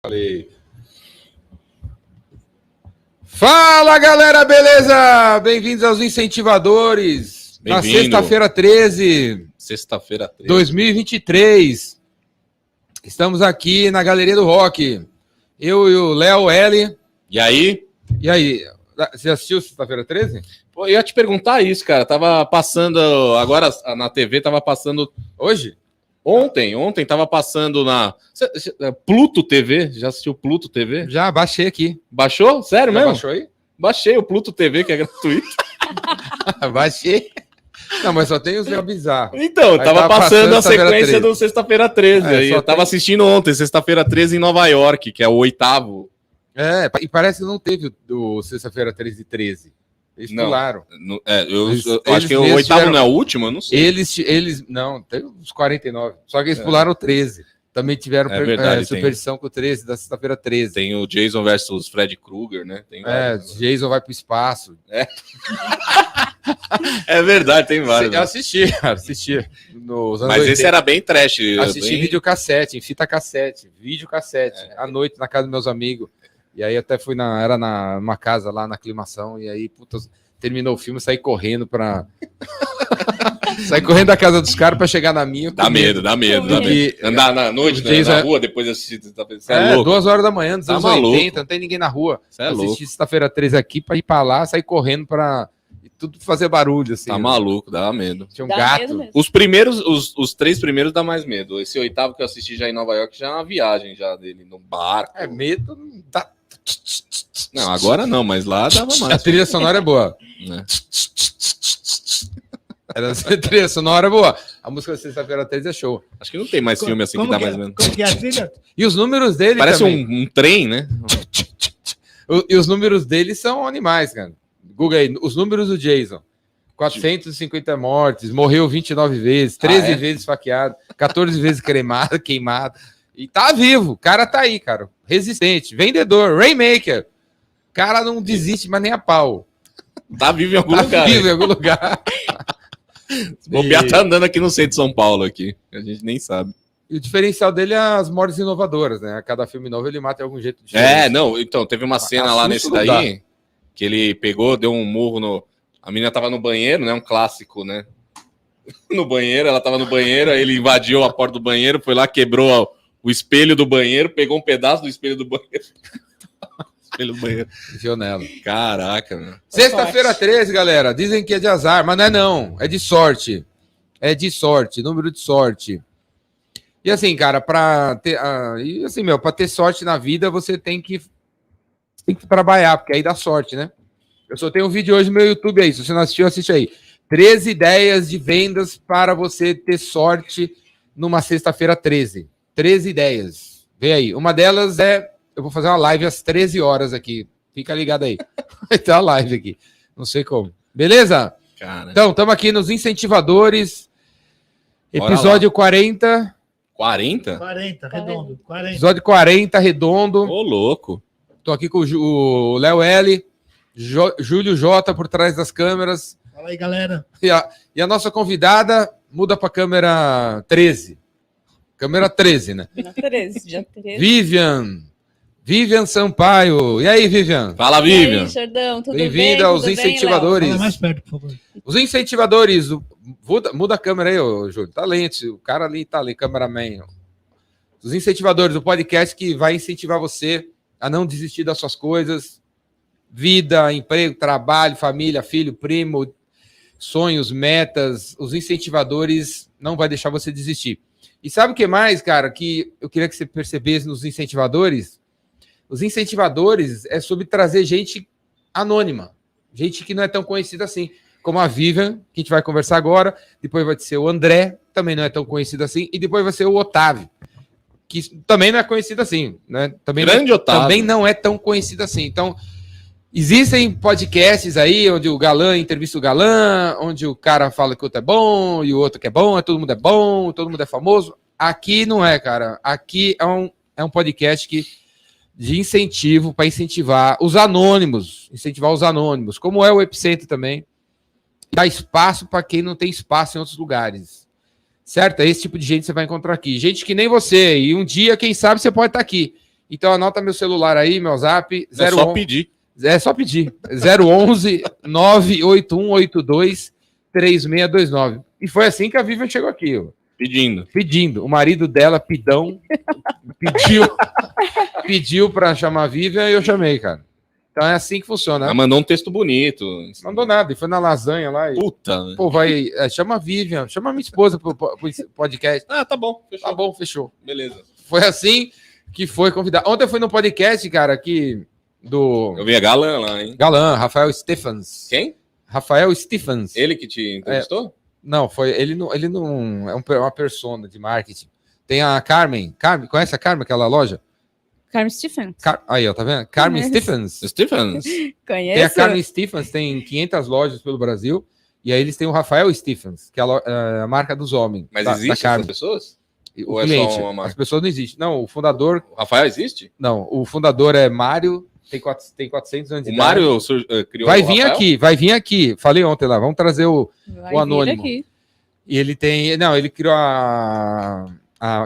Falei. Fala, galera, beleza? Bem-vindos aos Incentivadores. Na sexta-feira 13. Sexta-feira 13. 2023. Estamos aqui na Galeria do Rock. Eu e o Léo L. E aí? E aí? Você assistiu sexta-feira 13? Pô, eu ia te perguntar isso, cara. Tava passando. Agora na TV tava passando. Hoje? Ontem tava passando na Pluto TV. Já assistiu Pluto TV? Já, baixei aqui. Baixou? Sério Já mesmo? baixou aí? Baixei o Pluto TV, que é gratuito. Baixei. Não, mas só tem os bizarros. Então, aí tava passando a sequência 13. do Sexta-feira 13. Aí eu tava assistindo ontem, Sexta-feira 13 em Nova York, que é o 8º. É, e parece que não teve o Sexta-feira 13 e 13. Eles pularam. Eu acho que o 8º não é o último, eu não sei. Eles não, tem uns 49. Só que eles pularam o 13. Também tiveram superstição com o 13, da sexta-feira 13. Tem o Jason versus Fred Krueger, né? Tem vários. Jason vai pro espaço. É verdade, tem vários. Eu assisti. Nos anos Mas 80. esse era bem trash. Assisti videocassete, em fita cassete, videocassete, à noite na casa dos meus amigos. E aí até fui numa casa lá na aclimação, e aí, puta, terminou o filme, saí correndo saí correndo da casa dos caras pra chegar na minha. Dá medo. Andar na noite, na rua, depois de assistir. Você é louco. 2 horas da manhã, dos anos 80, não tem ninguém na rua. Você é louco. Assisti sexta-feira 13 aqui pra ir pra lá, sair correndo pra... E tudo fazer barulho, assim. Tá maluco, dá medo. Tinha um gato. Os 3 primeiros dá mais medo. Esse 8º que eu assisti já em Nova York já é uma viagem já dele no barco. É, medo... Tá... Não, agora não, mas lá dava mais. A trilha sonora é boa. A trilha sonora é boa. A música da sexta-feira 13 é show. Acho que não tem mais filme assim que dá mais medo. Como que é a trilha? E os números dele parece também. um trem, né? E os números dele são animais, cara. Google aí, os números do Jason. 450 mortes, morreu 29 vezes, 13 vezes esfaqueado, 14 vezes queimado. E tá vivo, o cara tá aí, cara. Resistente, vendedor, Rainmaker. O cara não desiste, mas nem a pau. Tá vivo em algum lugar. Tá vivo em algum lugar. O bobear tá andando aqui no centro de São Paulo, aqui. A gente nem sabe. E o diferencial dele é as mortes inovadoras, né? A cada filme novo ele mata de algum jeito diferente. Então, teve uma cena lá nesse daí, que ele pegou, deu um murro no... A menina tava no banheiro, né? Um clássico, né? No banheiro, ela tava no banheiro, aí ele invadiu a porta do banheiro, foi lá, quebrou o espelho do banheiro, pegou um pedaço do espelho do banheiro. Espelho do banheiro. Enfiou nela. Caraca, meu. Sexta-feira 13, galera. Dizem que é de azar, mas não. É de sorte. É de sorte, número de sorte. E assim, cara, pra ter sorte na vida, você tem que trabalhar, porque aí dá sorte, né? Eu só tenho um vídeo hoje no meu YouTube aí. Se você não assistiu, assiste aí. 13 ideias de vendas para você ter sorte numa sexta-feira 13. 13 ideias. Vê aí. Uma delas é... Eu vou fazer uma live às 13 horas aqui. Fica ligado aí. Vai ter uma live aqui. Não sei como. Beleza? Cara. Então, estamos aqui nos Incentivadores. Episódio 40. 40? 40, redondo. 40. Episódio 40, redondo. Ô, louco. Tô aqui com o Léo L. Júlio J por trás das câmeras. Fala aí, galera. E a nossa convidada muda para câmera 13. Câmera 13, né? Já 13. Vivian Sampaio. E aí, Vivian? Fala, Vivian. E aí, Jordão, tudo bem? Bem-vinda aos Tudo Incentivadores. Fala mais perto, por favor. Os Incentivadores. Muda a câmera aí, Júlio. Talento. O cara ali tá ali, cameraman. Os Incentivadores, o podcast que vai incentivar você a não desistir das suas coisas. Vida, emprego, trabalho, família, filho, primo, sonhos, metas. Os Incentivadores não vai deixar você desistir. E sabe o que mais, cara, que eu queria que você percebesse nos Incentivadores? Os Incentivadores é sobre trazer gente anônima, gente que não é tão conhecida assim, como a Vivian, que a gente vai conversar agora, depois vai ser o André, também não é tão conhecido assim, e depois vai ser o Otávio, que também não é conhecido assim, né? Otávio. Também não é tão conhecido assim. Então, existem podcasts aí onde o galã entrevista o galã, onde o cara fala que o outro é bom e o outro que é bom, todo mundo é bom, todo mundo é famoso. Aqui não é, cara. Aqui é um podcast de incentivo para incentivar os anônimos, como é o Epicentro também. Dá espaço para quem não tem espaço em outros lugares. Certo? É esse tipo de gente que você vai encontrar aqui. Gente que nem você. E um dia, quem sabe, você pode estar aqui. Então anota meu celular aí, meu zap. É só pedir. É só pedir. 011 98182 3629. E foi assim que a Vivian chegou aqui, ó. Pedindo. O marido dela, Pidão, pediu para chamar a Vivian e eu chamei, cara. Então é assim que funciona. Ela mandou um texto bonito. Não mandou nada, e foi na lasanha lá. Puta. Pô, vai, chama a Vivian, chama a minha esposa pro podcast. Ah, tá bom. Fechou. Tá bom, fechou. Beleza. Foi assim que foi convidado. Ontem eu fui no podcast, cara, aqui do Eu vi a Galã lá, hein? Galã, Rafael Stephens. Quem? Rafael Stephens. Ele que te entrevistou? Não, foi ele não é uma persona de marketing. Tem a Carmen, conhece a Carmen, aquela loja? Carmen Stephens. Aí, ó, tá vendo? Carmen Stephens. Stephens? Conheço. Tem a Carmen Stephens, tem 500 lojas pelo Brasil. E aí eles têm o Rafael Stephens, que é a marca dos homens. Mas da existe Carmen. essas pessoas? O Ou é cliente, só uma marca? as pessoas não existem. Não, o fundador... O Rafael existe? Não, o fundador é Mário, tem 400 anos de O idade. Mário criou Vai o vir Rafael? aqui, vai vir aqui. Falei ontem lá, vamos trazer o Vai anônimo. vir aqui. E ele tem... Não, ele criou a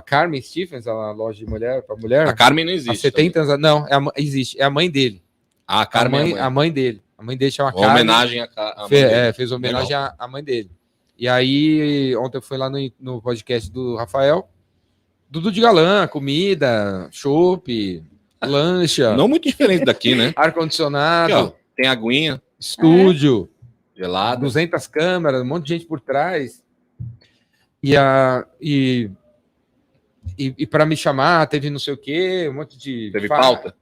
Carmen Stephens, a loja de mulher para mulher. A Carmen não Há existe. 70 anos. Não, existe. É a mãe dele. Ah, a Carmen a mãe dele. A mãe dele chama Uma Carmen. homenagem à mãe dele. Fez homenagem à mãe dele. E aí, ontem eu fui lá no podcast do Rafael. Tudo de galã, comida, chopp, lancha, Não muito diferente daqui, né? Aqui, ó, ar-condicionado, tem aguinha estúdio, gelada. 200 câmeras, um monte de gente por trás. E para me chamar, teve não sei o quê, um monte de... Teve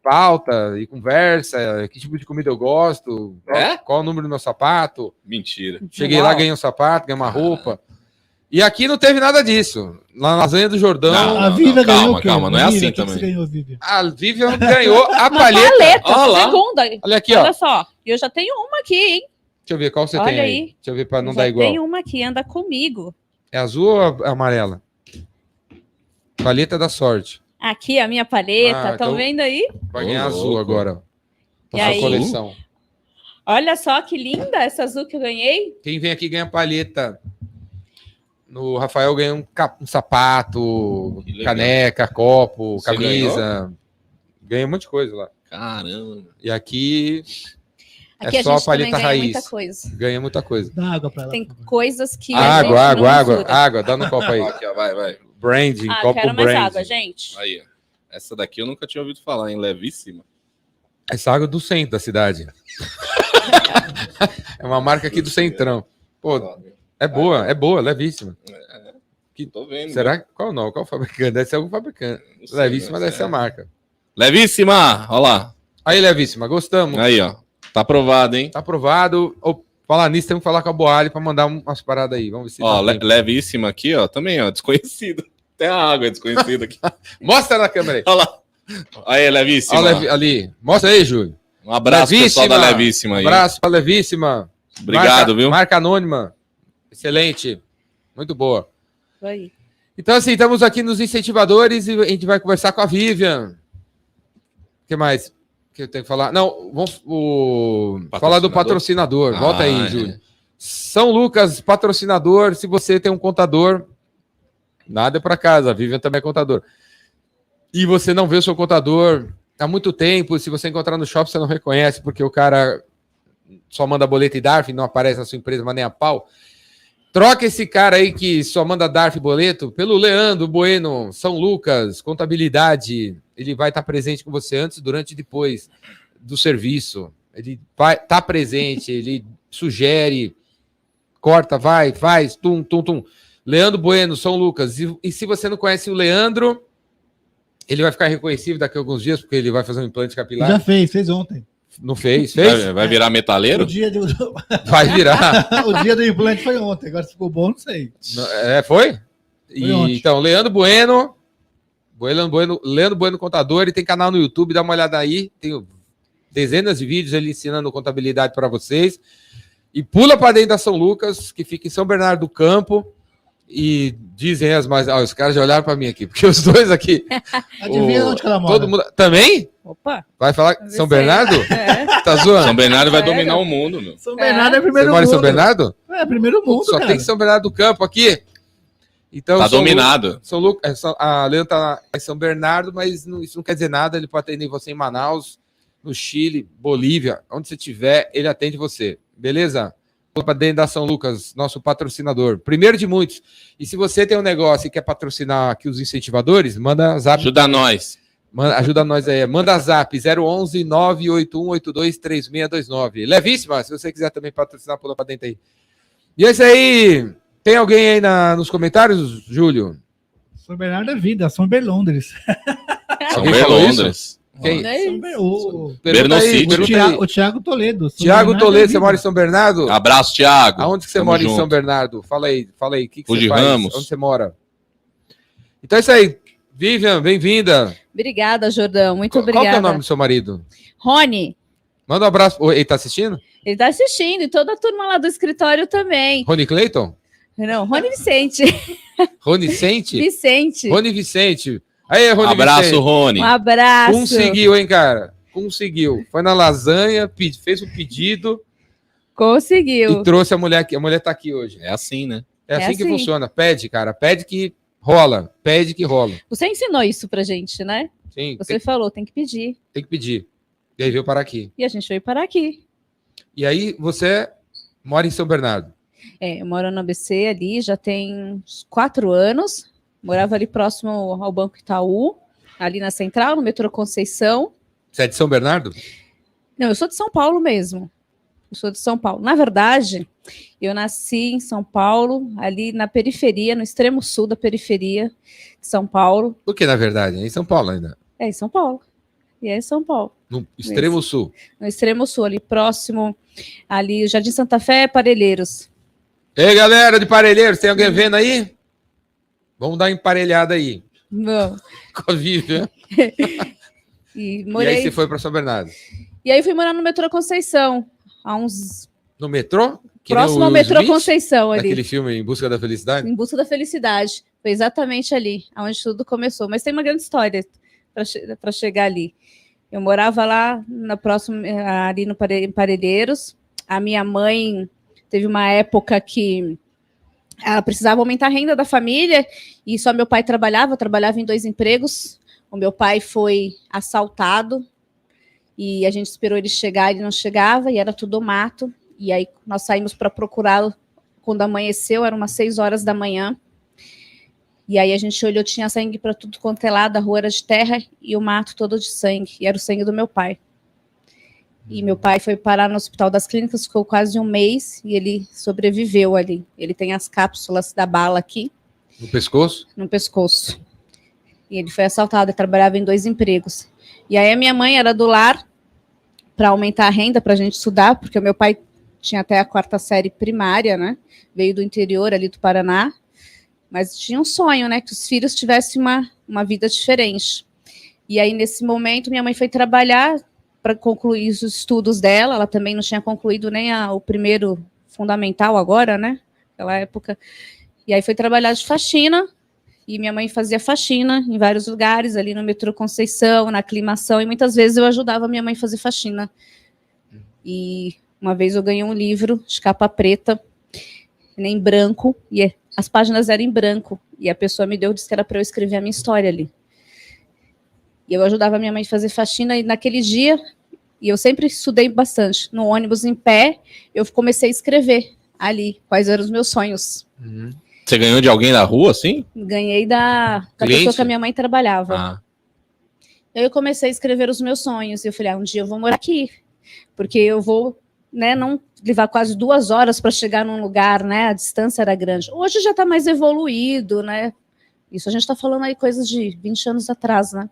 pauta e conversa, que tipo de comida eu gosto, qual o número do meu sapato. Mentira. Cheguei lá, ganhei um sapato, ganhei uma roupa. E aqui não teve nada disso. Na lasanha do Jordão, Não, A Vivian ganhou o quê? calma, não é Vivian, assim o que também. Você ganhou, Vivian? a Vivian ganhou a Uma palheta. paleta, Olha lá. segunda. Olha aqui, ó. Olha só, eu já tenho uma aqui, hein? Deixa eu ver qual você Olha tem aí. aí. Deixa eu ver para não Já dar igual. tenho uma aqui, anda comigo. É azul ou amarela? Palheta da sorte. Aqui a minha paleta, estão então vendo aí? Vai ganhar Ô, azul louco. agora. E Pra sua aí? coleção. Olha só que linda essa azul que eu ganhei. Quem vem aqui ganha palheta. No Rafael ganha um sapato, Que legal. caneca, copo, Você camisa. Ganha um monte de coisa lá. Caramba. E aqui Aqui É a só a gente também palheta ganha raiz. muita coisa. ganha muita coisa. Dá água pra ela. Tem coisas que a Água, gente não água, mistura. água. Dá no copo aí. Aqui, ó, vai. Branding, Ah, copo quero mais branding. água, gente. Aí, ó. Essa daqui eu nunca tinha ouvido falar, hein? Levíssima. Essa água é do centro da cidade. É uma marca aqui do Centrão. Pô, é boa, levíssima. Tô vendo. Será? Qual não? Qual fabricante? Deve ser algum fabricante. Não sei, Levíssima mas deve ser a marca. Levíssima! Olha lá. Aí, Levíssima, gostamos. Aí, ó. Tá aprovado, hein? Tá aprovado. Falar nisso, temos que falar com a Boali para mandar umas paradas aí. Vamos ver se Ó, dá tempo. levíssima aqui, ó. Também, ó. Desconhecido. Até a água é desconhecida aqui. Mostra na câmera aí. Olha lá. Aí, Levíssima. Ó, ali. Mostra aí, Júlio. Um abraço, pessoal da Levíssima aí. Abraço para Levíssima. Obrigado, viu? Marca anônima. Excelente. Muito boa. Aí. Então, assim, estamos aqui nos incentivadores e a gente vai conversar com a Vivian. O que mais que eu tenho que falar? Não, vamos falar do patrocinador. Volta aí, Júlio. São Lucas, patrocinador. Se você tem um contador, nada é para casa. A Vivian também é contador. E você não vê o seu contador há muito tempo. Se você encontrar no shopping, você não reconhece, porque o cara só manda boleto e DARF, não aparece na sua empresa, mas nem a pau. Troca esse cara aí que só manda DARF e boleto pelo Leandro Bueno, São Lucas, contabilidade. Ele vai estar presente com você antes, durante e depois do serviço. Ele vai estar presente, ele sugere, corta, vai, faz, tum. Leandro Bueno, São Lucas. E se você não conhece o Leandro, ele vai ficar reconhecível daqui a alguns dias, porque ele vai fazer um implante capilar. Já fez ontem. Não fez? Fez? Vai virar metaleiro? O dia do, Vai virar. o dia do implante foi ontem. Agora se ficou bom, não sei. Foi? ontem. Então, Leandro Bueno, Contador, ele tem canal no YouTube, dá uma olhada aí, tem dezenas de vídeos ele ensinando contabilidade para vocês. E pula para dentro da São Lucas, que fica em São Bernardo do Campo, e dizem os caras já olharam para mim aqui, porque os dois aqui... Adivinha onde que ela mora? Todo mundo... Também? Opa. Vai falar São Bernardo? É. Tá zoando? São Bernardo vai Sério? dominar o mundo, meu. São Bernardo é Você primeiro mora em mundo. São Bernardo? É, primeiro mundo, Só cara. tem São Bernardo do Campo aqui. Então, Tá dominado. A Leandro tá em São Bernardo, mas isso não quer dizer nada. Ele pode atender você em Manaus, no Chile, Bolívia, onde você estiver, ele atende você. Beleza? Para dentro da São Lucas, nosso patrocinador. Primeiro de muitos. E se você tem um negócio e quer patrocinar aqui os incentivadores, manda zap. Ajuda nós. Ajuda nós aí. Manda zap 011 98182 3629. Levíssima, se você quiser também patrocinar, pula para dentro aí. E é isso aí. Tem alguém aí nos comentários, Júlio? São Bernardo é vida, São Berlondres. São Alguém falou Berlondres. Quem? Não é isso? Bernocídio. O Thiago Toledo. São Tiago Bernardo Toledo, é você vida. mora em São Bernardo? Abraço, Thiago. Aonde que você Tamo mora em junto. São Bernardo? Fala aí. O que Rude você faz? Ramos. Onde você mora? Então é isso aí. Vivian, bem-vinda. Obrigada, Jordão. Muito Qual obrigada. que é o nome do seu marido? Rony, Manda um abraço. Ele tá assistindo? ele tá assistindo e toda a turma lá do escritório também. Rony Clayton? Não, Rony Vicente. Rony Vicente? Vicente. Rony Vicente. Aí, Rony Abraço, Vicente. Rony. Um abraço. Conseguiu, hein, cara? Conseguiu. Foi na lasanha, fez o pedido Conseguiu. e trouxe a mulher aqui. A mulher tá aqui hoje. É assim, né? É assim que assim. funciona. Pede, cara. Pede que rola. Pede que rola. Você ensinou isso pra gente, né? Sim, Você falou, tem que pedir. tem que pedir. E aí veio parar aqui. E a gente veio parar aqui. E aí você mora em São Bernardo. Eu moro no ABC ali, já tem uns 4 anos. Morava ali próximo ao Banco Itaú, ali na Central, no metrô Conceição. Você é de São Bernardo? Não, eu sou de São Paulo mesmo. Eu sou de São Paulo. Na verdade, eu nasci em São Paulo, ali na periferia, no extremo sul da periferia de São Paulo. Por que, na verdade? É em São Paulo ainda. É em São Paulo. E é em São Paulo. No extremo sul. No extremo sul, ali próximo, ali, Jardim Santa Fé, Parelheiros. Ei, galera de Parelheiros, tem alguém vendo aí? Vamos dar uma emparelhada aí. Bom, Com a Vivian. e E morei. aí você foi para São Bernardo. E aí fui morar no metrô Conceição, há uns No metrô? Que nem próximo o ao metrô Smith, Conceição ali, Aquele filme Em Busca da Felicidade? em busca da felicidade. Foi exatamente ali, onde tudo começou. Mas tem uma grande história para chegar ali. Eu morava lá na próxima, ali no em Parelheiros. A minha mãe teve uma época que ela precisava aumentar a renda da família e só meu pai trabalhava em 2 empregos. O meu pai foi assaltado e a gente esperou ele chegar, ele não chegava e era tudo mato. E aí nós saímos para procurá-lo quando amanheceu, eram umas 6 horas da manhã. E aí a gente olhou, tinha sangue para tudo quanto é lado, a rua era de terra e o mato todo de sangue. E era o sangue do meu pai. E meu pai foi parar no Hospital das Clínicas, ficou quase 1 mês e ele sobreviveu ali. Ele tem as cápsulas da bala aqui No pescoço? no pescoço. E ele foi assaltado, ele trabalhava em 2 empregos. E aí a minha mãe era do lar para aumentar a renda para a gente estudar, porque o meu pai tinha até a 4ª série primária, né? Veio do interior ali do Paraná, mas tinha um sonho, né? Que os filhos tivessem uma vida diferente. E aí nesse momento minha mãe foi trabalhar para concluir os estudos dela. Ela também não tinha concluído nem o primeiro fundamental agora, né? Naquela época. E aí foi trabalhar de faxina. E minha mãe fazia faxina em vários lugares, ali no metrô Conceição, na aclimação, e muitas vezes eu ajudava minha mãe a fazer faxina. E uma vez eu ganhei um livro de capa preta, em branco, e as páginas eram em branco, e a pessoa me deu, disse que era para eu escrever a minha história ali. E eu ajudava minha mãe a fazer faxina, e naquele dia, e eu sempre estudei bastante, no ônibus em pé, eu comecei a escrever ali, quais eram os meus sonhos. Uhum. Você ganhou de alguém da rua, assim? Ganhei da Cliente? pessoa que a minha mãe trabalhava. Ah, Aí eu comecei a escrever os meus sonhos. E eu falei, um dia eu vou morar aqui. Porque eu vou, né, não levar quase 2 horas para chegar num lugar, né? A distância era grande. Hoje já está mais evoluído, né? Isso a gente está falando aí coisas de 20 anos atrás, né?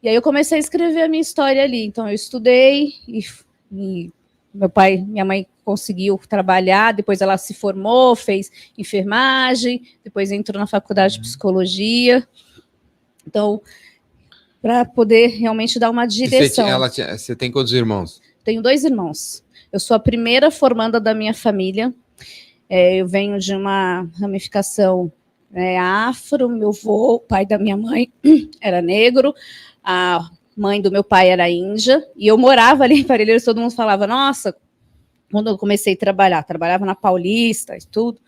E aí eu comecei a escrever a minha história ali. Então eu estudei e meu pai, minha mãe conseguiu trabalhar, depois ela se formou, fez enfermagem, depois entrou na faculdade de psicologia. Então, para poder realmente dar uma direção. Você tem quantos irmãos? Tenho 2 irmãos. Eu sou a primeira formanda da minha família. Eu venho de uma ramificação afro. Meu avô, pai da minha mãe, era negro. A mãe do meu pai era índia. E eu morava ali em Parelheiros, todo mundo falava, nossa, quando eu comecei a trabalhava na Paulista e tudo.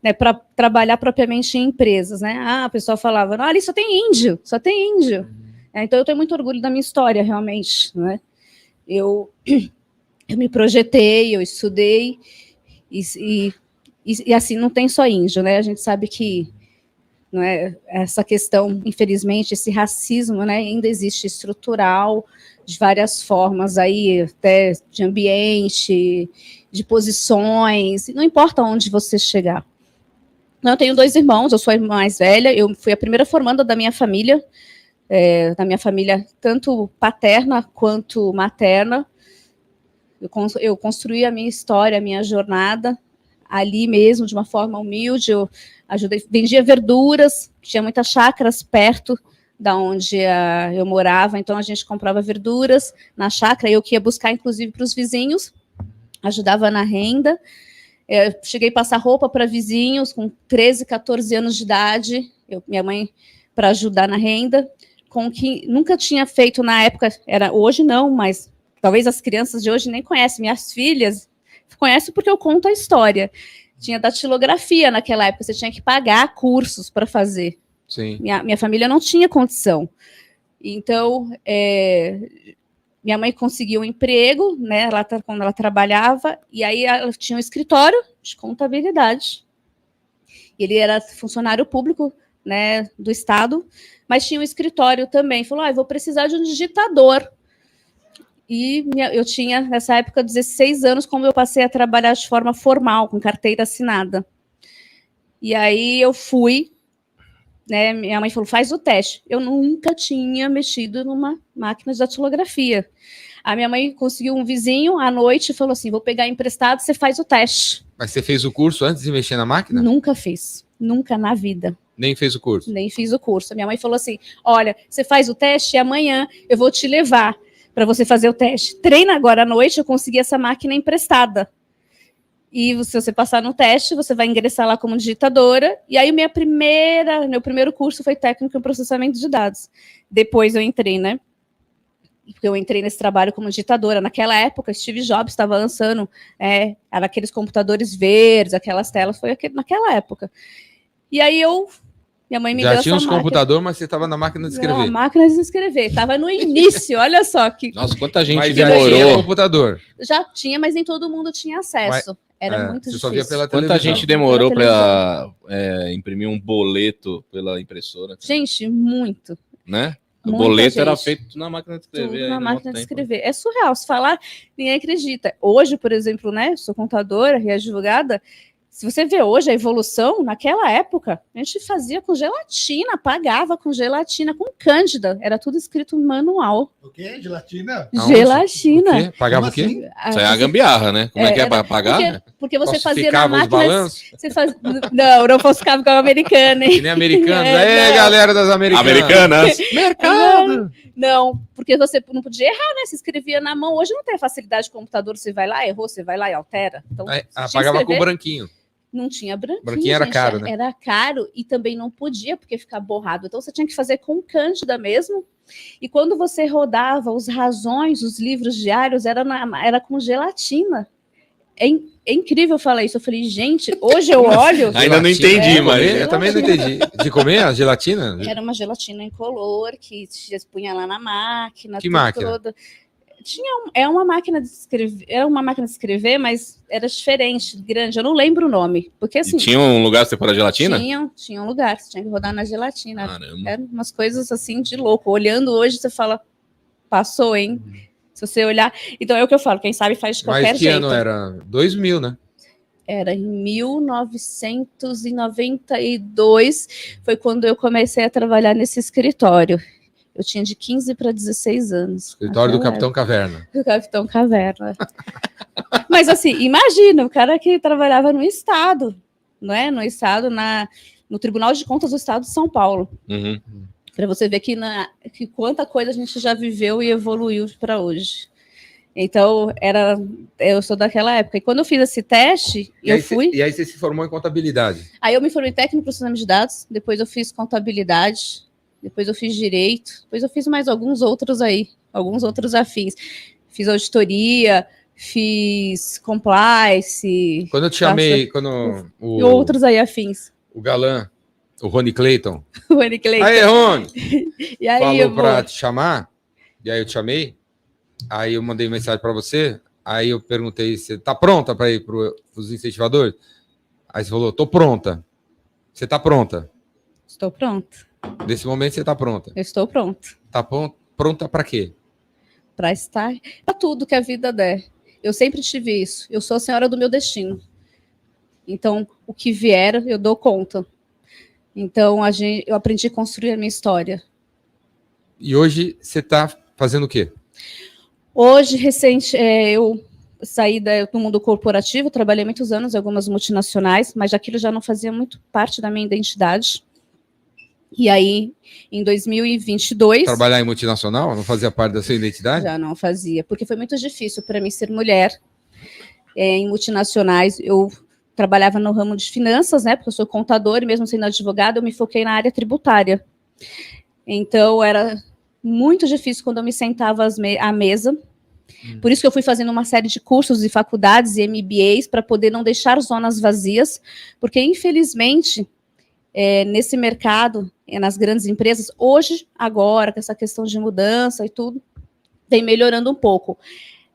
né, para trabalhar propriamente em empresas, né? Ah, a pessoa falava, não, ali só tem índio, só tem índio. Então eu tenho muito orgulho da minha história, realmente, né? Eu me projetei, eu estudei, e assim, não tem só índio, né? A gente sabe que, não é, essa questão, infelizmente, esse racismo, né, ainda existe estrutural, de várias formas aí, até de ambiente, de posições, não importa onde você chegar. Eu tenho 2 irmãos, eu sou a irmã mais velha, eu fui a primeira formanda da minha família, tanto paterna quanto materna. Eu construí a minha história, a minha jornada, ali mesmo, de uma forma humilde. Eu vendia verduras, tinha muitas chácaras perto da onde eu morava, então a gente comprava verduras na chácara, eu que ia buscar, inclusive, para os vizinhos, ajudava na renda. Eu cheguei a passar roupa para vizinhos com 13, 14 anos de idade, minha mãe, para ajudar na renda, com o que nunca tinha feito na época, hoje não, mas talvez as crianças de hoje nem conhecem, minhas filhas conhecem porque eu conto a história. Tinha datilografia naquela época, você tinha que pagar cursos para fazer. Sim. Minha família não tinha condição. Então, minha mãe conseguiu um emprego, né, quando ela trabalhava, e aí ela tinha um escritório de contabilidade. Ele era funcionário público, né, do Estado, mas tinha um escritório também. Falou, eu vou precisar de um digitador. E eu tinha, nessa época, 16 anos, quando eu passei a trabalhar de forma formal, com carteira assinada. E aí eu fui, né, minha mãe falou, faz o teste. Eu nunca tinha mexido numa máquina de datilografia. A minha mãe conseguiu um vizinho à noite e falou assim, vou pegar emprestado, você faz o teste. Mas você fez o curso antes de mexer na máquina? Nunca fiz, nunca na vida. Nem fez o curso? Nem fiz o curso. A minha mãe falou assim, olha, você faz o teste e amanhã eu vou te levar para você fazer o teste. Treina agora à noite, eu consegui essa máquina emprestada. E se você passar no teste, você vai ingressar lá como digitadora. E aí meu primeiro curso foi técnico em processamento de dados. Depois eu entrei, né? Porque eu entrei nesse trabalho como digitadora. Naquela época, Steve Jobs estava lançando era aqueles computadores verdes, aquelas telas, foi naquela época. E aí minha mãe me deu essa Já tinha uns máquina. Computador, mas você estava na máquina de escrever. Não, a máquina de escrever. Estava no início, olha só. Nossa, quanta gente Mas já tinha demorou. computador. Já tinha, mas nem todo mundo tinha acesso. Era muito você difícil. só via pela Quanta televisão. gente demorou para imprimir um boleto pela impressora? Gente, muito. Né? O Muita boleto era gente. feito na máquina de escrever. Tudo aí, na no máquina nosso de tempo. escrever. É surreal. Se falar, ninguém acredita. Hoje, por exemplo, né? Sou contadora e advogada. Se você vê hoje a evolução, naquela época, a gente fazia com gelatina, pagava com gelatina, com cândida. Era tudo escrito manual. O quê? Gelatina? Aonde? Gelatina. O quê? Pagava Como o quê? assim? Isso aí é a gambiarra, né? Como é que é para pagar? Porque você fazia Falsificava na os máquina. balanços? Você faz... Não falsificava com a americana, hein? Que nem americanos. É, não. Galera das americanas. Americanas. Mercado. Não, porque você não podia errar, né? Se escrevia na mão. Hoje não tem a facilidade de computador, você vai lá, errou, você vai lá e altera. Então, você tinha que Pagava com escrever. branquinho. Não tinha branquinho. Branquinho era gente, caro, né? Era caro e também não podia, porque ficar borrado. Então você tinha que fazer com cândida mesmo. E quando você rodava os rasões, os livros diários, era com gelatina. É incrível falar isso. Eu falei, gente, hoje eu olho. Ainda não entendi, mas. Eu também não entendi. De comer a gelatina? Era uma gelatina incolor que se punha lá na máquina. Que máquina? Toda. Era uma máquina de escrever, mas era diferente, grande. Eu não lembro o nome. Porque assim. E tinha um lugar pra você pôr a gelatina? Tinha um lugar, você tinha que rodar na gelatina. Caramba. Eram umas coisas assim de louco. Olhando hoje, você fala, passou, hein? Se você olhar. Então é o que eu falo, quem sabe faz de qualquer Mas que jeito. ano era? 2000, né? Era em 1992, foi quando eu comecei a trabalhar nesse escritório. Eu tinha de 15 para 16 anos. Escritório do Capitão Caverna. Do Capitão Caverna. Mas assim, imagina, o cara que trabalhava no Estado, não é? No Estado, no Tribunal de Contas do Estado de São Paulo. Uhum. Para você ver que quanta coisa a gente já viveu e evoluiu para hoje. Então, eu sou daquela época. E quando eu fiz esse teste, E aí você se formou em contabilidade. Aí eu me formei em técnico em processamento de dados, depois eu fiz contabilidade, depois eu fiz direito, depois eu fiz mais alguns outros afins. Fiz auditoria, fiz compliance. Quando eu te chamei, e outros aí afins. o galã, o Rony Clayton. O Rony Clayton. Aí, Rony! E aí, falou pra te chamar, e aí eu te chamei, aí eu mandei mensagem pra você, aí eu perguntei, você tá pronta pra ir pros incentivadores? Aí você falou, tô pronta. Você tá pronta? Estou pronta. Nesse momento você tá pronta. Eu estou pronta. Tá pronta pra quê? Para estar, para tudo que a vida der. Eu sempre tive isso. Eu sou a senhora do meu destino. Então, o que vier, eu dou conta. Então, eu aprendi a construir a minha história. E hoje você tá fazendo o quê? Hoje, eu saí do mundo corporativo, trabalhei muitos anos em algumas multinacionais, mas aquilo já não fazia muito parte da minha identidade. E aí, em 2022... Trabalhar em multinacional não fazia parte da sua identidade? Já não fazia, porque foi muito difícil para mim ser mulher. Em multinacionais, eu trabalhava no ramo de finanças, né? Porque eu sou contadora e mesmo sendo advogada, eu me foquei na área tributária. Então, era muito difícil quando eu me sentava à mesa. Por isso que eu fui fazendo uma série de cursos e faculdades e MBAs para poder não deixar zonas vazias, porque, infelizmente, nesse mercado, nas grandes empresas, hoje, agora, com essa questão de mudança e tudo, vem melhorando um pouco.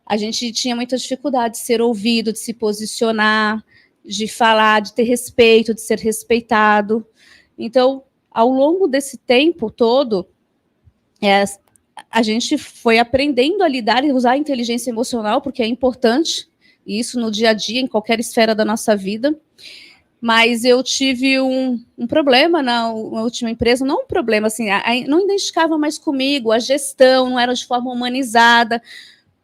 A gente tinha muita dificuldade de ser ouvido, de se posicionar, de falar, de ter respeito, de ser respeitado. Então, ao longo desse tempo todo, a gente foi aprendendo a lidar e usar a inteligência emocional, porque é importante, isso no dia a dia, em qualquer esfera da nossa vida. Mas eu tive um problema na última empresa, não um problema, assim, não identificava mais comigo, a gestão não era de forma humanizada,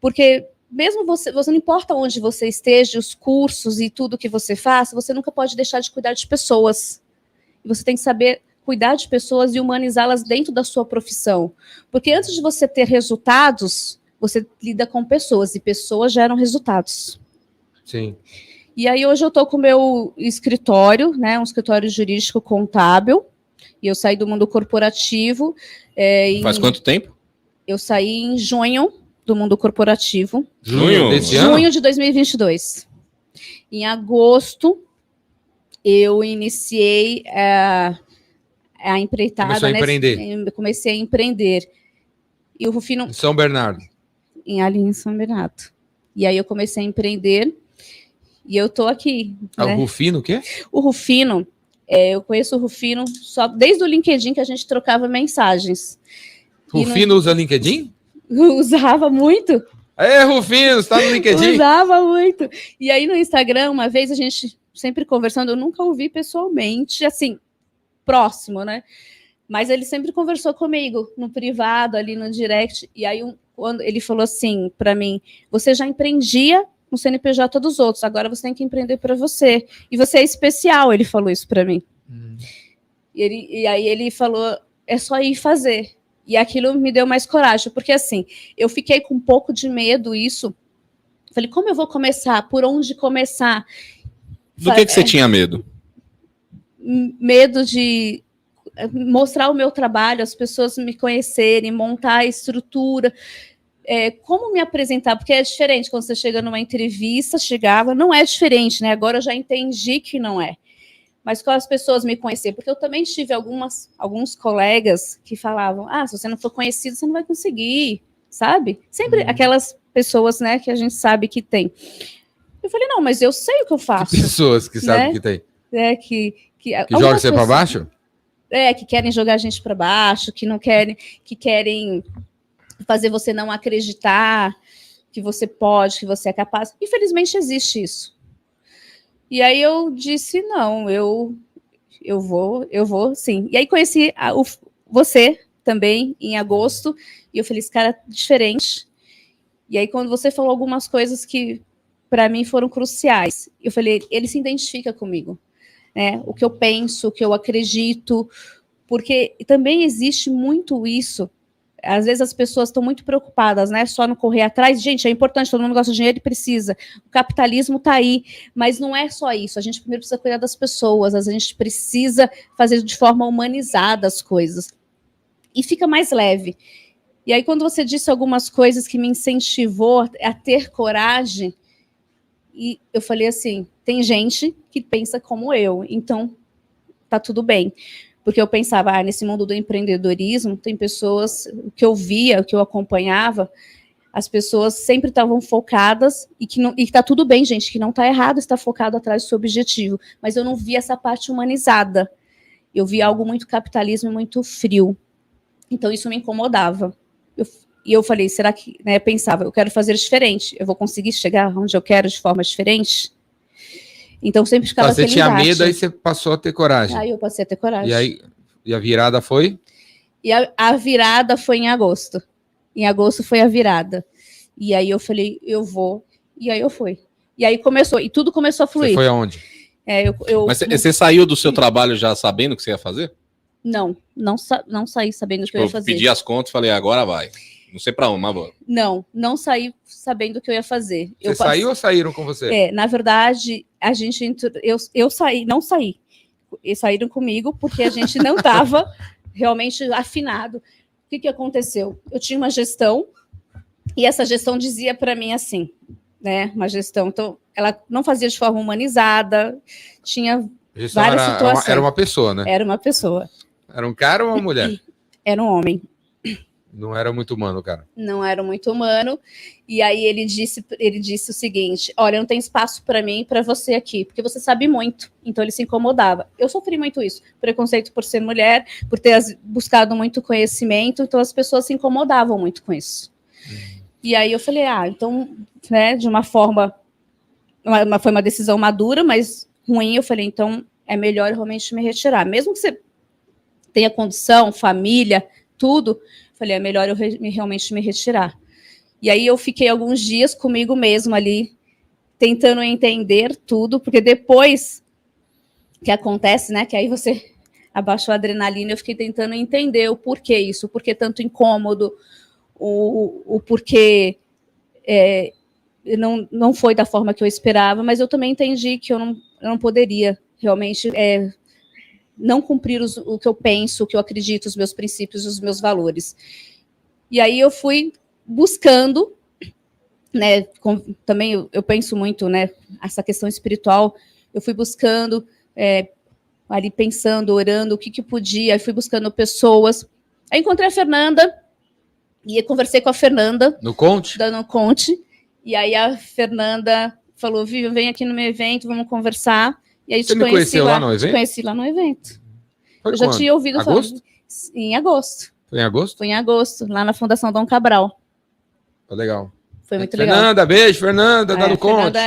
porque mesmo você não importa onde você esteja, os cursos e tudo que você faça, você nunca pode deixar de cuidar de pessoas. E você tem que saber cuidar de pessoas e humanizá-las dentro da sua profissão. Porque antes de você ter resultados, você lida com pessoas, e pessoas geram resultados. Sim. E aí hoje eu estou com o meu escritório, né, um escritório jurídico contábil, e eu saí do mundo corporativo. Faz quanto tempo? Eu saí em junho do mundo corporativo. Junho desse ano? Junho de 2022. Em agosto, eu iniciei a empreitada. Começou a empreender. Comecei a empreender. E o Rufino... Em São Bernardo. Ali em São Bernardo. E aí eu comecei a empreender. E eu tô aqui. O né? Rufino, o quê? O Rufino, eu conheço o Rufino só desde o LinkedIn, que a gente trocava mensagens. Rufino usa LinkedIn? Usava muito. Rufino, você tá no LinkedIn? Usava muito. E aí no Instagram, uma vez a gente sempre conversando, eu nunca ouvi pessoalmente, assim, próximo, né? Mas ele sempre conversou comigo, no privado, ali no direct. E aí quando ele falou assim para mim, você já empreendia no CNPJ dos outros, agora você tem que empreender para você. E você é especial, ele falou isso para mim. E aí ele falou, é só ir fazer. E aquilo me deu mais coragem, porque assim, eu fiquei com um pouco de medo, isso. Falei, como eu vou começar? Por onde começar? Do que você tinha medo? Medo de mostrar o meu trabalho, as pessoas me conhecerem, montar a estrutura. Como me apresentar, porque é diferente quando você chega numa entrevista, não é diferente, né? Agora eu já entendi que não é. Mas quando as pessoas me conhecerem, porque eu também tive alguns colegas que falavam, se você não for conhecido, você não vai conseguir, sabe? Sempre aquelas pessoas, né, que a gente sabe que tem. Eu falei, não, mas eu sei o que eu faço. Que pessoas que sabem que tem. Que joga você para baixo? Que querem jogar a gente para baixo, que querem fazer você não acreditar que você pode, que você é capaz. Infelizmente existe isso. E aí eu disse, não, eu vou sim. E aí conheci você também em agosto, e eu falei, esse cara é diferente. E aí quando você falou algumas coisas que para mim foram cruciais, eu falei, ele se identifica comigo, né? O que eu penso, o que eu acredito, porque também existe muito isso. Às vezes as pessoas estão muito preocupadas, né? Só no correr atrás. Gente, é importante, todo mundo gosta de dinheiro e precisa. O capitalismo está aí, mas não é só isso. A gente primeiro precisa cuidar das pessoas, a gente precisa fazer de forma humanizada as coisas. E fica mais leve. E aí, quando você disse algumas coisas que me incentivou a ter coragem, e eu falei assim, tem gente que pensa como eu, então tá tudo bem. Porque eu pensava, nesse mundo do empreendedorismo, tem pessoas, o que eu via, o que eu acompanhava, as pessoas sempre estavam focadas, e que tá tudo bem, gente, que não tá errado estar focado atrás do seu objetivo, mas eu não via essa parte humanizada. Eu via algo muito capitalismo e muito frio. Então, isso me incomodava. E eu falei, será que... Né, eu pensava, eu quero fazer diferente. Eu vou conseguir chegar onde eu quero de forma diferente? Então, sempre ficava Você aquele tinha embate. medo, aí você passou a ter coragem. Aí eu passei a ter coragem. E a virada foi? E a virada foi em agosto. Em agosto foi a virada. E aí eu falei, eu vou. E aí eu fui. E aí começou. E tudo começou a fluir. Você foi aonde? Mas você saiu do seu trabalho já sabendo o que você ia fazer? Não saí sabendo o que eu ia fazer. Eu pedi as contas e falei, agora vai. Não sei pra onde, mas vou. Não saí sabendo o que eu ia fazer. Você saiu ou saíram com você? Na verdade, a gente entrou, eu saí, não saí. Eles saíram comigo porque a gente não estava realmente afinado. O que aconteceu? Eu tinha uma gestão e essa gestão dizia para mim assim, né? Uma gestão, então ela não fazia de forma humanizada, tinha várias situações. Era uma pessoa, né? Era uma pessoa. Era um cara ou uma mulher? Era um homem. Não era muito humano, cara. Não era muito humano. E aí ele disse o seguinte: olha, não tem espaço para mim e para você aqui, porque você sabe muito. Então ele se incomodava. Eu sofri muito isso, preconceito por ser mulher, por ter buscado muito conhecimento. Então as pessoas se incomodavam muito com isso. E aí eu falei, então, né, de uma forma, foi uma decisão madura, mas ruim. Eu falei, então é melhor realmente me retirar, mesmo que você tenha condição, família, tudo. Falei, é melhor eu realmente me retirar. E aí eu fiquei alguns dias comigo mesmo ali, tentando entender tudo, porque depois que acontece, né, que aí você abaixou a adrenalina, eu fiquei tentando entender o porquê isso, o porquê tanto incômodo, o porquê não foi da forma que eu esperava, mas eu também entendi que eu não poderia realmente não cumprir o que eu penso, o que eu acredito, os meus princípios, os meus valores. E aí eu fui buscando, né, também eu penso muito, né, essa questão espiritual, eu fui buscando, ali pensando, orando, o que podia, aí fui buscando pessoas. Aí encontrei a Fernanda, e conversei com a Fernanda. No Conte? No Conte. E aí a Fernanda falou, Vivian, vem aqui no meu evento, vamos conversar. E aí você me conheceu lá no evento? Te conheci lá no evento. Foi eu já tinha ouvido agosto? falar. Em agosto. Foi em agosto? Foi em agosto, lá na Fundação Dom Cabral. Foi legal. Foi muito legal. Fernanda, beijo, Fernanda, da no Conte.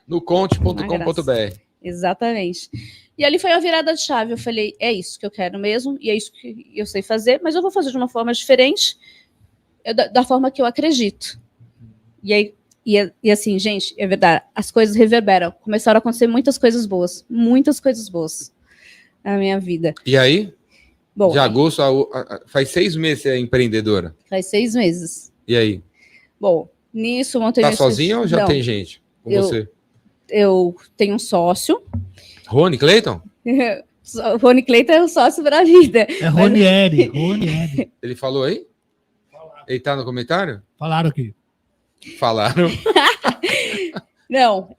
No conte.com.br. Exatamente. E ali foi a virada de chave. Eu falei, é isso que eu quero mesmo, e é isso que eu sei fazer, mas eu vou fazer de uma forma diferente, da forma que eu acredito. E aí, e assim, gente, é verdade, as coisas reverberam. Começaram a acontecer muitas coisas boas na minha vida. E aí? Bom, de agosto, faz 6 meses que você é empreendedora. Faz 6 meses. E aí? Bom, nisso... Montei tá sozinha ou já tem gente com você? Eu tenho um sócio. Rony Clayton? Rony Clayton é o sócio para a vida. É Ronieri. Ele falou aí? Ele tá no comentário? Falaram aqui. Falaram. Não,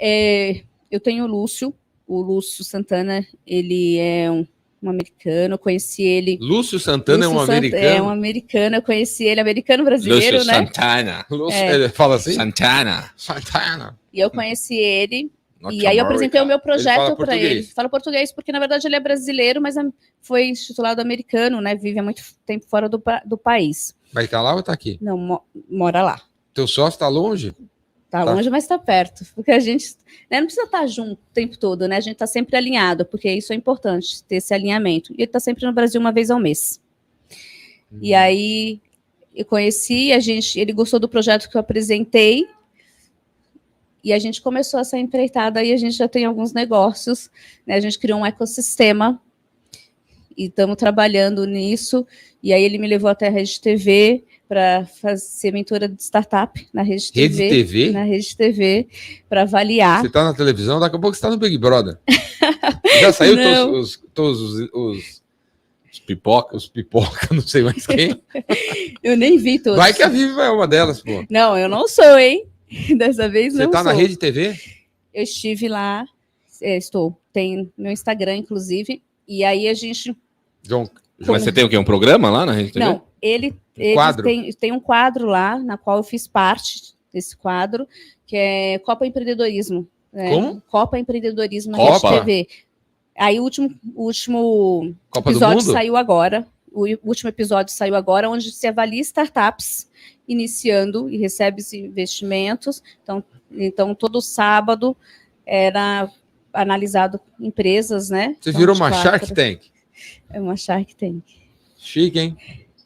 eu tenho o Lúcio Santana, ele é um americano, eu conheci ele... Lúcio Santana é um americano? É um americano, eu conheci ele, americano-brasileiro, Lúcio né? Santana. Ele fala assim? Santana. E eu conheci ele, e aí eu apresentei o meu projeto para ele. Fala português, porque na verdade ele é brasileiro, mas foi titulado americano, né? Vive há muito tempo fora do país. Mas tá lá ou tá aqui? Não, mora lá. Teu sócio tá longe? Tá longe, mas tá perto. Porque a gente não precisa estar junto o tempo todo, né? A gente tá sempre alinhado, porque isso é importante, ter esse alinhamento. E ele tá sempre no Brasil uma vez ao mês. E aí eu conheci, ele gostou do projeto que eu apresentei, e a gente começou essa empreitada, e a gente já tem alguns negócios, né? A gente criou um ecossistema, e estamos trabalhando nisso, e aí ele me levou até a Rede TV para ser mentora de startup na Rede TV. Rede TV? Na Rede TV, para avaliar. Você está na televisão, daqui a pouco você está no Big Brother. Já saiu todos os Pipoca. Os pipoca, não sei mais quem. Eu nem vi todos. Vai que a Vivi é uma delas, pô. Não, eu não sou, hein? Dessa vez Você não tá sou. na Rede TV? Eu estive lá, estou. Tem meu Instagram, inclusive. E aí a gente... João, Mas você tem o quê? Um programa lá na Rede TV? Não, ele quadro? tem um quadro lá, na qual eu fiz parte desse quadro, que é Copa Empreendedorismo. Né? Como? Copa Empreendedorismo na Copa? Rede TV. Aí o último Copa do episódio Mundo? saiu agora. O último episódio saiu agora, onde se avalia startups iniciando e recebe investimentos. Então, todo sábado era analisado empresas, né? Você virou uma 24. Shark Tank? É uma Shark Tank. Chique, hein?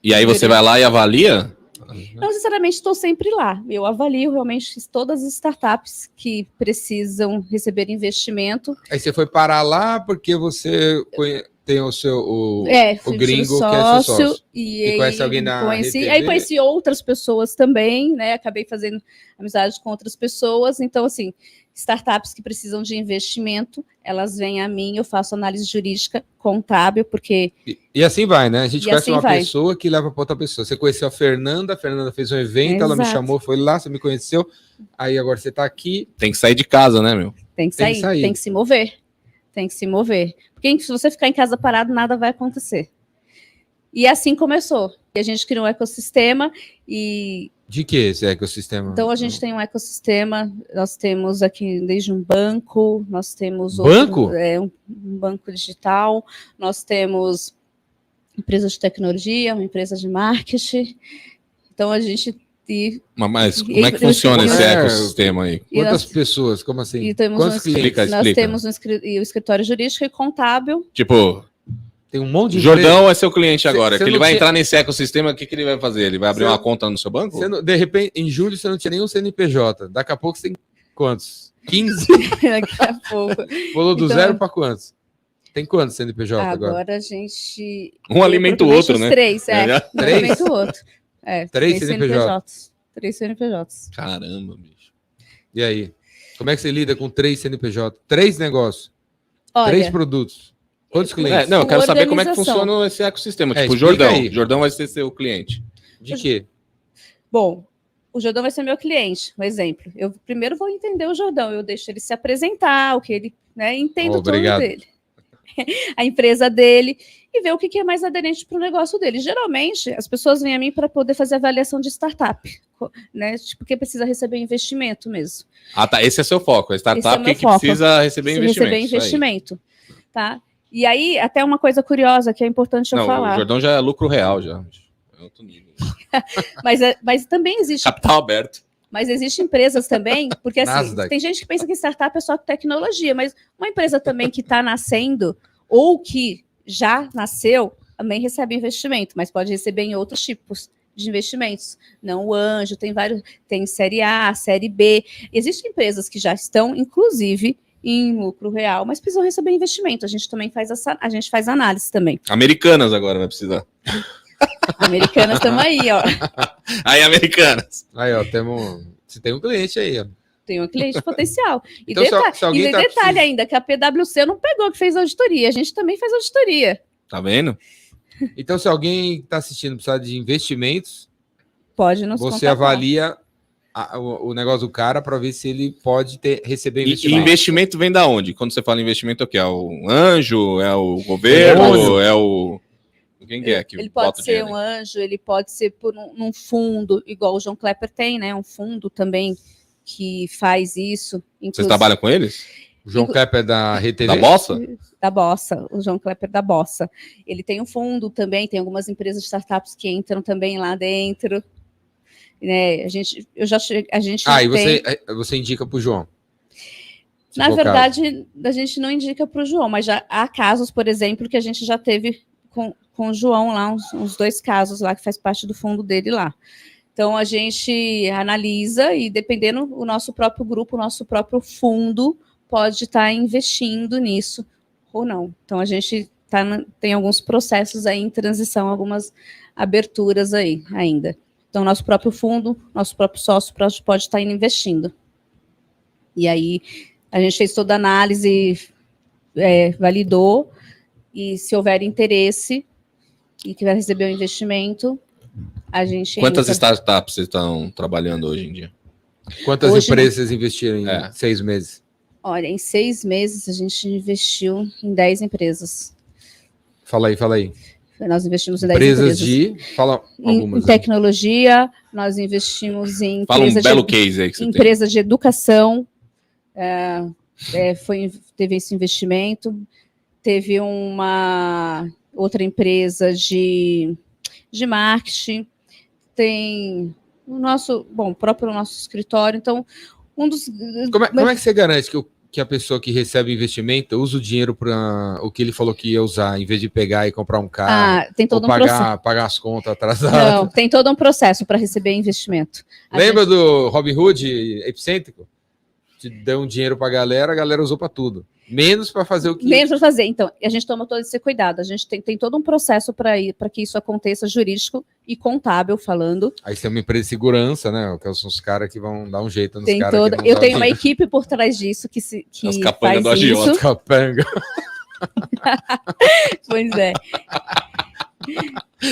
E aí você vai lá e avalia? Não necessariamente estou sempre lá. Eu avalio realmente todas as startups que precisam receber investimento. Aí você foi parar lá porque você tem o seu o Fui gringo sócio, que é seu sócio. E E aí conhece alguém da conheci, Rede aí TV? conheci outras pessoas também, né? Acabei fazendo amizade com outras pessoas. Então, assim, startups que precisam de investimento, elas vêm a mim, eu faço análise jurídica, contábil, porque... E assim vai, né? A gente E conhece assim uma vai. pessoa que leva para outra pessoa. Você conheceu a Fernanda fez um evento, ela me Exato. chamou, foi lá, você me conheceu. Aí agora você tá aqui. Tem que sair de casa, né, meu? Tem que Tem que sair, sair. tem que se mover. Tem que se mover. Porque se você ficar em casa parado, nada vai acontecer. E assim começou. E a gente criou um ecossistema e... De que esse ecossistema? Então, a gente tem um ecossistema, nós temos aqui desde um banco, nós temos... Banco? Um banco digital, nós temos empresa de tecnologia, uma empresa de marketing. Então, a gente... Mas como é que funciona esse ecossistema aí? Quantas pessoas? Como assim? E temos Quantos clientes? nós temos o escritório jurídico e contábil. Tipo, Tem um monte de Jordão é seu cliente agora. Cê Que ele não vai tinha- entrar nesse ecossistema, o que ele vai fazer? Ele vai abrir Cê- uma conta no seu banco? Você não- de repente, em julho você não tinha nenhum CNPJ. Daqui a pouco você tem quantos? 15? Daqui a pouco. Pulou do Então- zero para quantos? Tem quantos CNPJ agora? Agora a gente... Um alimenta o outro, né? Os três, É. Um alimenta o outro. Três CNPJs. 3 CNPJs. Caramba, bicho. E aí? Como é que você lida com 3 CNPJ? 3 negócios, 3 Olha, produtos. Quantos clientes? Não, eu quero saber como é que Organização. funciona esse ecossistema. É, Tipo, o explica Jordão. aí. Jordão vai ser seu cliente. De quê? bom, o Jordão vai ser meu cliente, um exemplo. Eu primeiro vou entender o Jordão, eu deixo ele se apresentar, o que ele, né, entendo Obrigado. tudo dele. A empresa dele e ver o que é mais aderente para o negócio dele. Geralmente, as pessoas vêm a mim para poder fazer avaliação de startup, né? Tipo, porque precisa receber investimento mesmo. Ah, tá. Esse é seu foco. A Esse é startup meu que foco. precisa receber investimento. Receber isso aí. investimento, tá? E aí, até uma coisa curiosa que é importante eu Não, o falar. Jordão já é lucro real, já. É outro nível. Mas também existe. Capital aberto. Mas existem empresas também, porque assim, Nasdaq. tem gente que pensa que startup é só tecnologia, mas uma empresa também que está nascendo ou que já nasceu também recebe investimento, mas pode receber em outros tipos de investimentos. Não o anjo, tem vários, tem série A, série B. Existem empresas que já estão, inclusive, em lucro real, mas precisam receber investimento. A gente também a gente faz análise também. Americanas agora vai precisar. Americanas estamos aí, ó. Aí, Americanas. Aí, ó, você tem um cliente aí, ó. Tem um cliente potencial. E Então, se alguém tá detalhe precisando- ainda, que a PwC não pegou, que fez auditoria. A gente também faz auditoria. Tá vendo? Então, se alguém está assistindo precisar de investimentos, Pode nos você contactar. avalia o negócio do cara para ver se ele pode receber E investimento. investimento vem da onde? Quando você fala investimento, é o quê? É o anjo? É o governo? Demônio. É o... Quem que é que Ele bota pode o ser dinheiro um aí? anjo, ele pode ser por num fundo, igual o João Klepper tem, né? Um fundo também que faz isso. Vocês trabalham com eles? O João Klepper da RTV. Da Bossa? Da Bossa, o João Klepper da Bossa. Ele tem um fundo também, tem algumas empresas de startups que entram também lá dentro. Né? A gente E você indica para o João. Se Na for o caso. verdade, a gente não indica para o João, mas já há casos, por exemplo, que a gente já teve com o João lá, uns 2 casos lá, que faz parte do fundo dele lá. Então, a gente analisa e, dependendo, o nosso próprio grupo, o nosso próprio fundo pode estar investindo nisso ou não. Então, a gente tem alguns processos aí em transição, algumas aberturas aí ainda. Então, nosso próprio fundo, nosso próprio sócio pode estar investindo. E aí, a gente fez toda a análise, validou, e se houver interesse, e que vai receber o investimento, a gente Quantas entra. startups vocês estão trabalhando hoje em dia? Quantas Hoje, empresas vocês investiram em É. 6 meses? Olha, em 6 meses a gente investiu em 10 empresas. Fala aí. Nós investimos em 10 Empresas empresas. Fala Em algumas. aí. tecnologia, nós investimos em Fala um empresas belo case aí que você tem. empresas de educação, teve esse investimento, teve uma outra empresa de marketing, tem o próprio nosso escritório. Então, um dos. Como é que você garante que a pessoa que recebe investimento usa o dinheiro para o que ele falou que ia usar, em vez de pegar e comprar um carro, Tem ou todo um processo. pagar as contas atrasadas? Não, tem todo um processo para receber investimento. Lembra do Robin Hood epicêntrico? Te deu um dinheiro para a galera usou para tudo. Menos para fazer o que. Menos para fazer. Então, a gente toma todo esse cuidado. A gente tem todo um processo para que isso aconteça, jurídico e contábil falando. Aí você tem uma empresa de segurança, né? Que são os caras que vão dar um jeito nos caras. Eu tenho uma equipe por trás disso que Os capangas faz do isso. agiota. Capanga. Pois é.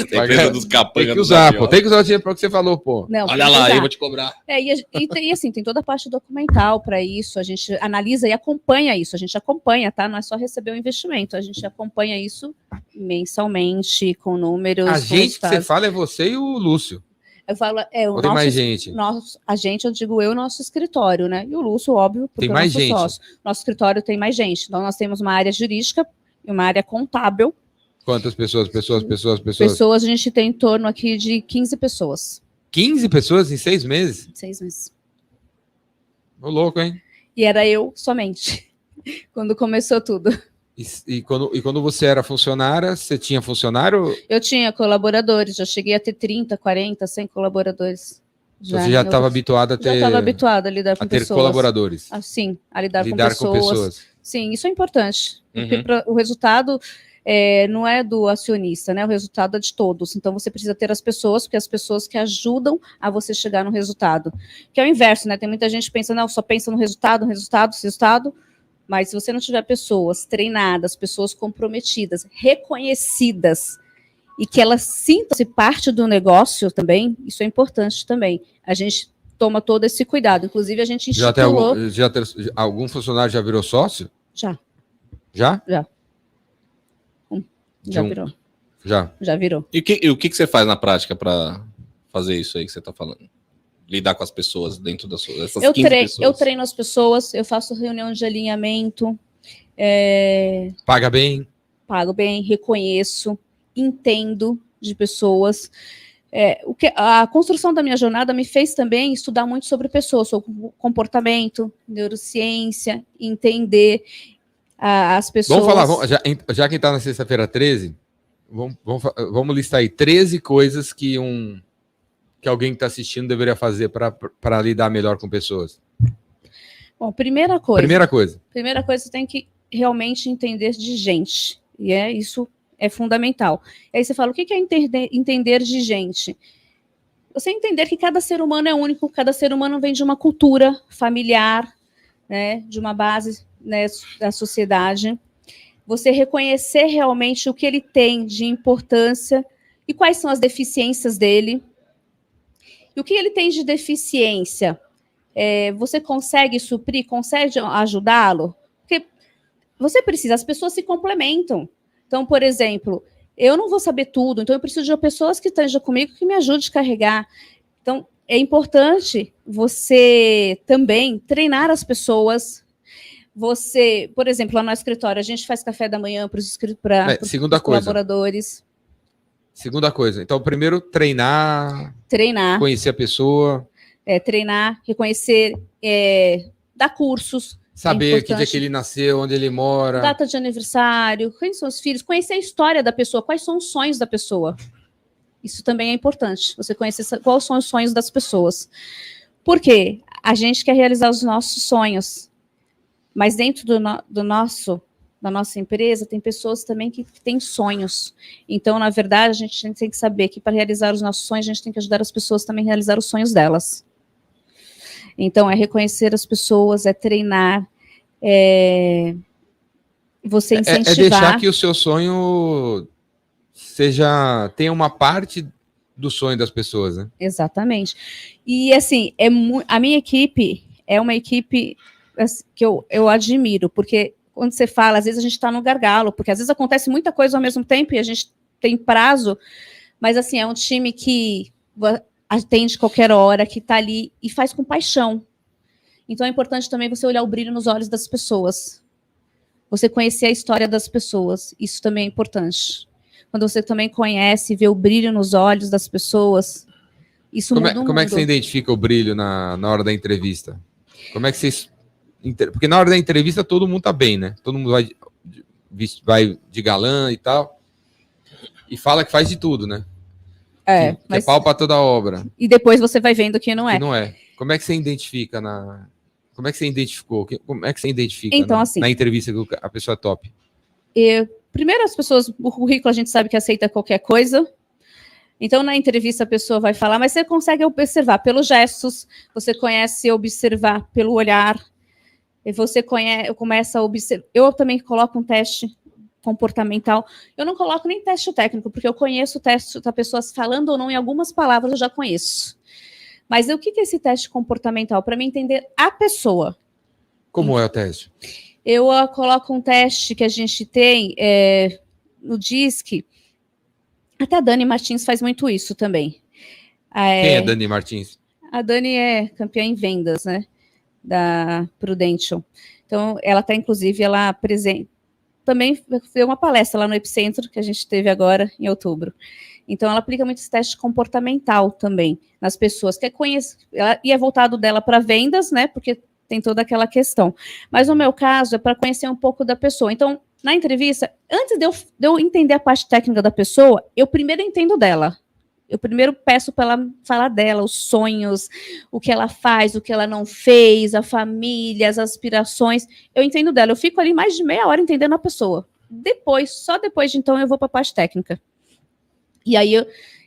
Tem empresa dos capangas Tem que dos usar, agiota. pô. Tem que usar o dinheiro para o que você falou, pô. Não, Olha tem que lá, usar. eu vou te cobrar. E assim, tem toda a parte documental para isso, a gente analisa e acompanha isso, a gente acompanha, tá? Não é só receber o investimento, a gente acompanha isso mensalmente, com números. A com gente que você resultados. fala é você e o Lúcio. Eu falo, Ou tem mais gente? A gente, eu digo eu, nosso escritório, né? E o Lúcio, óbvio, porque Tem é o mais nosso gente? sócio. Nosso escritório tem mais gente. Então, nós temos uma área jurídica e uma área contábil. Quantas pessoas? Pessoas, a gente tem em torno aqui de 15 pessoas. 15 pessoas em 6 meses? 6 meses. Ô, louco, hein? E era eu somente, quando começou tudo. E quando você era funcionária, você tinha funcionário? Eu tinha colaboradores, já cheguei a ter 30, 40, 100 colaboradores. Você já estava habituada a ter, Já estava habituada a lidar com a ter pessoas. colaboradores? Sim, a lidar com com pessoas. Sim, isso é importante. Porque Uhum. o resultado não é do acionista, né? O resultado é de todos. Então você precisa ter as pessoas, porque as pessoas que ajudam a você chegar no resultado. Que é o inverso, né? Tem muita gente que pensa, não, só pensa no resultado. Mas se você não tiver pessoas treinadas, pessoas comprometidas, reconhecidas, e que elas sintam-se parte do negócio também, isso é importante também. A gente toma todo esse cuidado. Inclusive, a gente estipulou... Algum funcionário já virou sócio? Já. Já? Já virou. Já virou. E o que você faz na prática para fazer isso aí que você está falando? Lidar com as pessoas dentro dessas 15 pessoas. Eu treino as pessoas, eu faço reunião de alinhamento, Paga bem? pago bem, reconheço, entendo de pessoas. A construção da minha jornada me fez também estudar muito sobre pessoas, sobre comportamento, neurociência, entender as pessoas. Vamos falar, já que está na sexta-feira 13, vamos listar aí 13 coisas que alguém que está assistindo deveria fazer para lidar melhor com pessoas. Bom, primeira coisa, você tem que realmente entender de gente. E isso é fundamental. E aí você fala, o que é entender de gente? Você entender que cada ser humano é único, cada ser humano vem de uma cultura familiar, né, de uma base, né, da sociedade. Você reconhecer realmente o que ele tem de importância e quais são as deficiências dele. E o que ele tem de deficiência, você consegue suprir, consegue ajudá-lo? Porque você precisa, as pessoas se complementam. Então, por exemplo, eu não vou saber tudo, então eu preciso de pessoas que estejam comigo que me ajudem a carregar. Então, é importante você também treinar as pessoas. Você, por exemplo, lá no escritório, a gente faz café da manhã para os colaboradores. Segunda coisa. Então, primeiro, treinar. Conhecer a pessoa. Treinar, reconhecer, dar cursos. Saber que dia que ele nasceu, onde ele mora. Data de aniversário, quem são os filhos. Conhecer a história da pessoa, quais são os sonhos da pessoa. Isso também é importante, você conhecer quais são os sonhos das pessoas. Por quê? A gente quer realizar os nossos sonhos. Mas dentro da nossa empresa, tem pessoas também que têm sonhos. Então, na verdade, a gente tem que saber que para realizar os nossos sonhos, a gente tem que ajudar as pessoas também a realizar os sonhos delas. Então, é reconhecer as pessoas, é treinar, você incentivar. É deixar que o seu sonho você já tem uma parte do sonho das pessoas, né? Exatamente. E assim, a minha equipe é uma equipe assim, que eu admiro, porque quando você fala, às vezes a gente está no gargalo, porque às vezes acontece muita coisa ao mesmo tempo e a gente tem prazo, mas assim, é um time que atende qualquer hora, que está ali e faz com paixão. Então é importante também você olhar o brilho nos olhos das pessoas. Você conhecer a história das pessoas, isso também é importante. Quando você também conhece e vê o brilho nos olhos das pessoas, isso muda o mundo. Como é que você identifica o brilho na hora da entrevista? Como é que vocês... Porque na hora da entrevista todo mundo tá bem, né? Todo mundo vai de galã e tal. E fala que faz de tudo, né? Que é pau pra toda obra. E depois você vai vendo que não é. Que não é. Como é que você identifica Como é que você identificou? Como é que você identifica então, assim, na entrevista que a pessoa é top? Primeiro, as pessoas, o currículo a gente sabe que aceita qualquer coisa. Então, na entrevista, a pessoa vai falar, mas você consegue observar pelos gestos, você conhece observar pelo olhar, e você começa a observar. Eu também coloco um teste comportamental. Eu não coloco nem teste técnico, porque eu conheço o teste da pessoa falando ou não em algumas palavras, eu já conheço. Mas o que é esse teste comportamental? Para mim entender a pessoa. Como é o teste? Eu coloco um teste que a gente tem no DISC. Até a Dani Martins faz muito isso também. Quem é Dani Martins? A Dani é campeã em vendas, né? Da Prudential. Então, ela está, inclusive, ela presente. Também deu uma palestra lá no Epicentro, que a gente teve agora em outubro. Então, ela aplica muito esse teste comportamental também nas pessoas. E é voltado dela para vendas, né? Porque tem toda aquela questão. Mas no meu caso, é para conhecer um pouco da pessoa. Então, na entrevista, antes de eu entender a parte técnica da pessoa, eu primeiro entendo dela. Eu primeiro peço para ela falar dela, os sonhos, o que ela faz, o que ela não fez, a família, as aspirações. Eu entendo dela. Eu fico ali mais de meia hora entendendo a pessoa. Só depois de então, eu vou para a parte técnica. E aí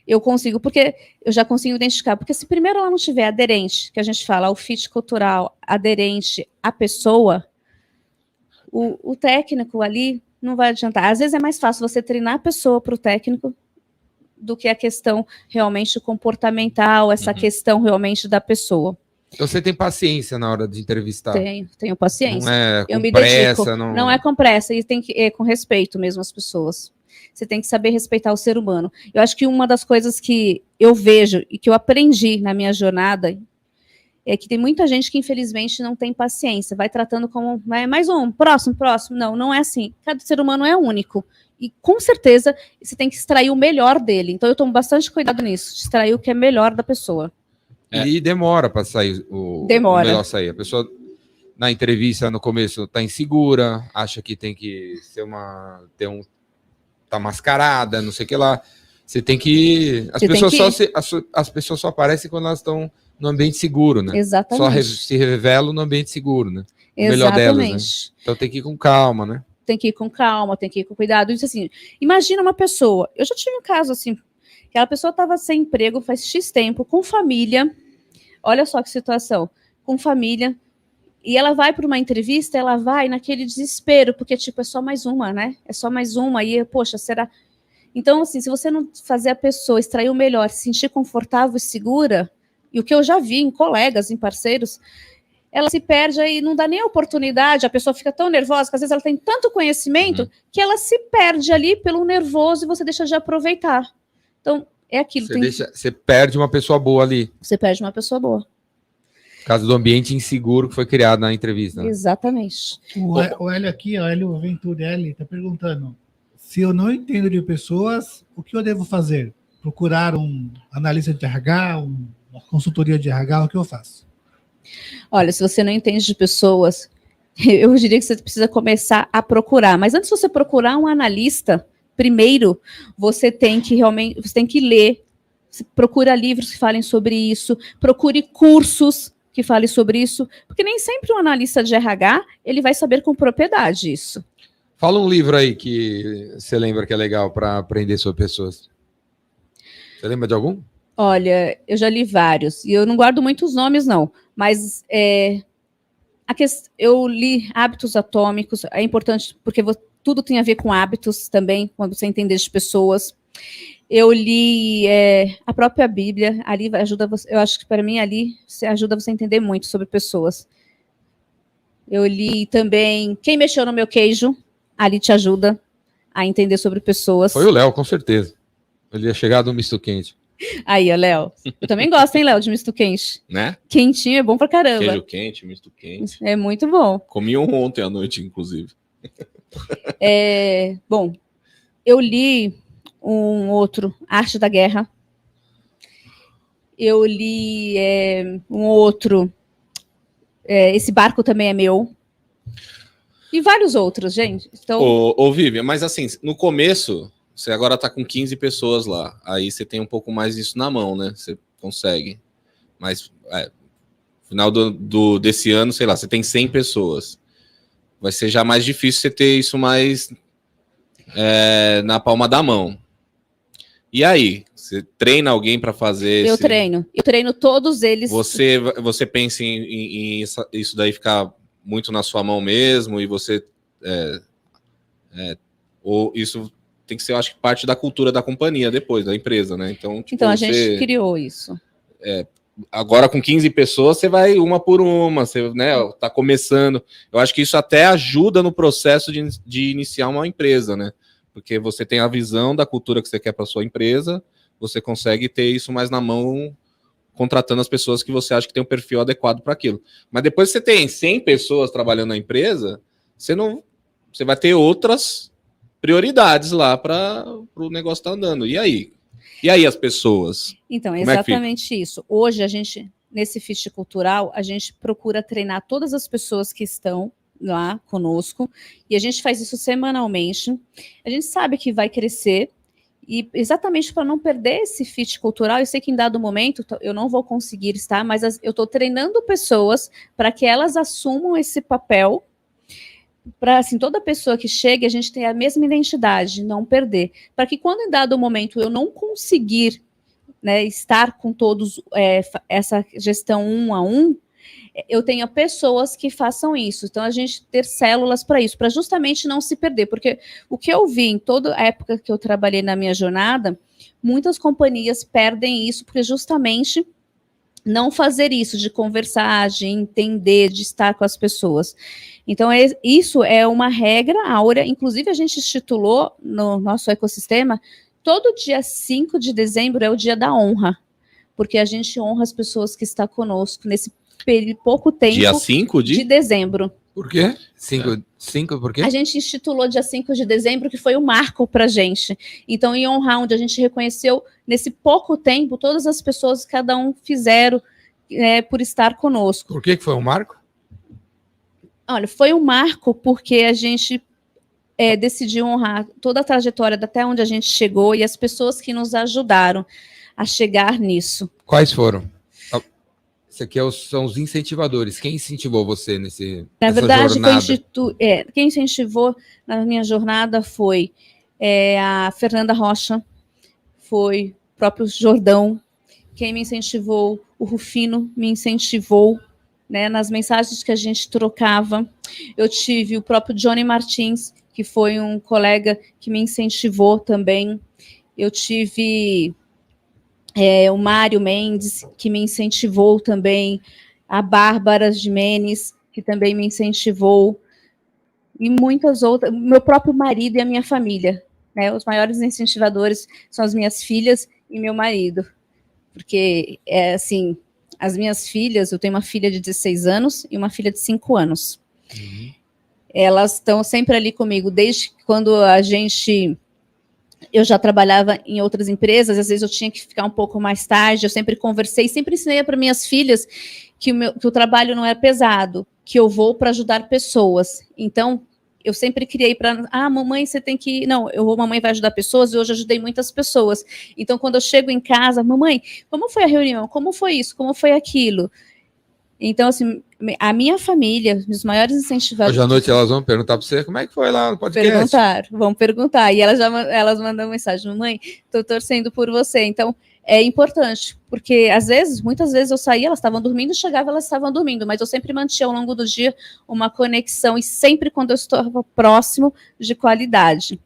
eu consigo, porque eu já consigo identificar. Porque se primeiro ela não tiver aderente, que a gente fala, o fit cultural, aderente à pessoa, o técnico ali não vai adiantar. Às vezes é mais fácil você treinar a pessoa para o técnico do que a questão realmente comportamental, essa questão realmente da pessoa. Então você tem paciência na hora de entrevistar? Tenho paciência. Não é com eu me pressa? Dedico. Não é com pressa, e tem que com respeito mesmo as pessoas. Você tem que saber respeitar o ser humano. Eu acho que uma das coisas que eu vejo e que eu aprendi na minha jornada é que tem muita gente que, infelizmente, não tem paciência. Vai tratando como mais um, próximo. Não é assim. Cada ser humano é único. E, com certeza, você tem que extrair o melhor dele. Então, eu tomo bastante cuidado nisso, de extrair o que é melhor da pessoa. E demora para sair o melhor sair. A pessoa, na entrevista, no começo, está insegura, acha que tem que ser tá mascarada, não sei o que lá. Você tem que... As pessoas só aparecem quando elas estão no ambiente seguro, né? Exatamente. Só se revelam no ambiente seguro, né? O Exatamente. melhor delas, né? Então tem que ir com calma, né? Tem que ir com calma, tem que ir com cuidado. Isso assim, imagina uma pessoa... Eu já tive um caso assim, que aquela pessoa estava sem emprego faz X tempo, com família. Olha só que situação. Com família. E ela vai para uma entrevista, ela vai naquele desespero, porque, tipo, é só mais uma, né? É só mais uma. E, poxa, será... Então, assim, se você não fazer a pessoa extrair o melhor, se sentir confortável e segura, e o que eu já vi em colegas, em parceiros, ela se perde aí, não dá nem a oportunidade, a pessoa fica tão nervosa, que às vezes ela tem tanto conhecimento, que ela se perde ali pelo nervoso e você deixa de aproveitar. Então, é aquilo. Você perde uma pessoa boa ali. Você perde uma pessoa boa. Por causa do ambiente inseguro que foi criado na entrevista. Né? Exatamente. O Hélio aqui, o Hélio Venturelli, está perguntando: se eu não entendo de pessoas, o que eu devo fazer? Procurar um analista de RH, uma consultoria de RH, o que eu faço? Olha, se você não entende de pessoas, eu diria que você precisa começar a procurar. Mas antes de você procurar um analista, primeiro você tem que ler. Procura livros que falem sobre isso, procure cursos que falem sobre isso, porque nem sempre um analista de RH ele vai saber com propriedade isso. Fala um livro aí que você lembra que é legal para aprender sobre pessoas. Você lembra de algum? Olha, eu já li vários, e eu não guardo muitos nomes, não, mas eu li Hábitos Atômicos, é importante porque tudo tem a ver com hábitos também, quando você entende de pessoas. Eu li a própria Bíblia, ali ajuda você, eu acho que para mim ali ajuda você a entender muito sobre pessoas. Eu li também Quem Mexeu no Meu Queijo, ali te ajuda a entender sobre pessoas. Foi o Léo, com certeza. Ele ia chegar do misto quente. Aí, ó, Léo. Eu também gosto, hein, Léo, de misto quente. Né? Quentinho é bom pra caramba. Queijo quente, misto quente. É muito bom. Comi um ontem à noite, inclusive. Bom, eu li um outro, Arte da Guerra. Eu li um outro, Esse Barco Também é Meu. E vários outros, gente. Então... Ô, Vivian, mas assim, no começo, você agora tá com 15 pessoas lá. Aí você tem um pouco mais disso na mão, né? Você consegue. Mas no final desse ano, sei lá, você tem 100 pessoas. Vai ser já mais difícil você ter isso mais na palma da mão. E aí? Você treina alguém para fazer? Eu treino todos eles. Você pensa em isso daí ficar muito na sua mão mesmo, e você ou isso tem que ser, eu acho que, parte da cultura da companhia depois, da empresa, né? Então, tipo, a gente criou isso. Agora com 15 pessoas, você vai uma por uma, você, né, tá começando. Eu acho que isso até ajuda no processo de iniciar uma empresa, né? Porque você tem a visão da cultura que você quer para sua empresa, você consegue ter isso mais na mão, contratando as pessoas que você acha que tem um perfil adequado para aquilo. Mas depois que você tem 100 pessoas trabalhando na empresa, você vai ter outras prioridades lá para o negócio estar andando. E aí? E aí as pessoas? Então, é exatamente isso. Hoje, nesse Fit Cultural, a gente procura treinar todas as pessoas que estão lá conosco, e a gente faz isso semanalmente. A gente sabe que vai crescer, e exatamente para não perder esse fit cultural, eu sei que em dado momento eu não vou conseguir estar, mas eu estou treinando pessoas para que elas assumam esse papel, para assim, toda pessoa que chega, a gente tenha a mesma identidade, não perder. Para que quando em dado momento eu não conseguir, né, estar com todos essa gestão 1 a 1, eu tenho pessoas que façam isso. Então, a gente ter células para isso, para justamente não se perder. Porque o que eu vi em toda a época que eu trabalhei na minha jornada, muitas companhias perdem isso, porque justamente não fazer isso, de conversar, de entender, de estar com as pessoas. Então, isso é uma regra áurea. Inclusive, a gente estipulou no nosso ecossistema, todo dia 5 de dezembro é o dia da honra, porque a gente honra as pessoas que estão conosco nesse pouco tempo. Dia 5 de dezembro. Por quê? 5 por quê? A gente institulou dia 5 de dezembro, que foi um marco para a gente. Então, em honrar, onde a gente reconheceu, nesse pouco tempo, todas as pessoas que cada um fizeram por estar conosco. Por que foi um marco? Olha, foi um marco porque a gente decidiu honrar toda a trajetória até onde a gente chegou e as pessoas que nos ajudaram a chegar nisso. Quais foram? Isso aqui são os incentivadores. Quem incentivou você nessa jornada? Quem incentivou na minha jornada foi a Fernanda Rocha, foi o próprio Jordão. Quem me incentivou, o Rufino me incentivou, né, nas mensagens que a gente trocava. Eu tive o próprio Johnny Martins, que foi um colega que me incentivou também. Eu tive... o Mário Mendes, que me incentivou também, a Bárbara Jimenez, que também me incentivou, e muitas outras, meu próprio marido e a minha família, né? Os maiores incentivadores são as minhas filhas e meu marido, porque, assim, as minhas filhas, eu tenho uma filha de 16 anos e uma filha de 5 anos. Uhum. Elas estão sempre ali comigo, desde quando eu já trabalhava em outras empresas, às vezes eu tinha que ficar um pouco mais tarde, eu sempre conversei, sempre ensinei para minhas filhas que o trabalho não é pesado, que eu vou para ajudar pessoas. Então, eu sempre criei para, mamãe, você tem que... Não, mamãe vai ajudar pessoas, e hoje ajudei muitas pessoas. Então, quando eu chego em casa, mamãe, como foi a reunião? Como foi isso? Como foi aquilo? Então, assim, a minha família, os maiores incentivadores... Hoje à noite elas vão perguntar para você como é que foi lá no podcast. Vão perguntar. E elas mandam mensagem, mamãe, estou torcendo por você. Então, é importante, porque muitas vezes eu saía, elas estavam dormindo, chegava, elas estavam dormindo, mas eu sempre mantinha ao longo do dia uma conexão, e sempre quando eu estava próximo, de qualidade.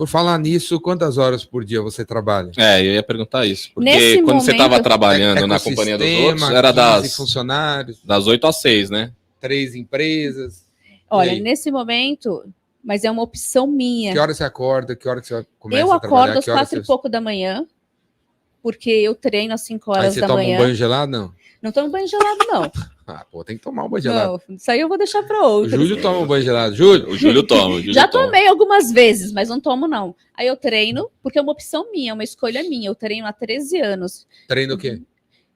Por falar nisso, quantas horas por dia você trabalha? Eu ia perguntar isso. Porque Nesse quando você momento, estava trabalhando na companhia dos outros, era 15 funcionários, das 8 às 6, né? 3 empresas. olha, aí? nesse momento, mas é uma opção minha. Que hora você acorda? Que hora que você começa Eu a trabalhar? acordo às Que hora 4 e pouco da manhã, porque eu treino às 5 Aí horas você da toma manhã. um banho gelado? Não. Não tomo banho gelado, não. Ah, pô, tem que tomar um banho gelado. Não, isso aí eu vou deixar para O outros. Júlio toma um banho gelado. Júlio? O Júlio toma. Já tomei algumas vezes, mas não tomo, não. Aí eu treino, porque é uma opção minha, é uma escolha minha. Eu treino há 13 anos. Treina o quê?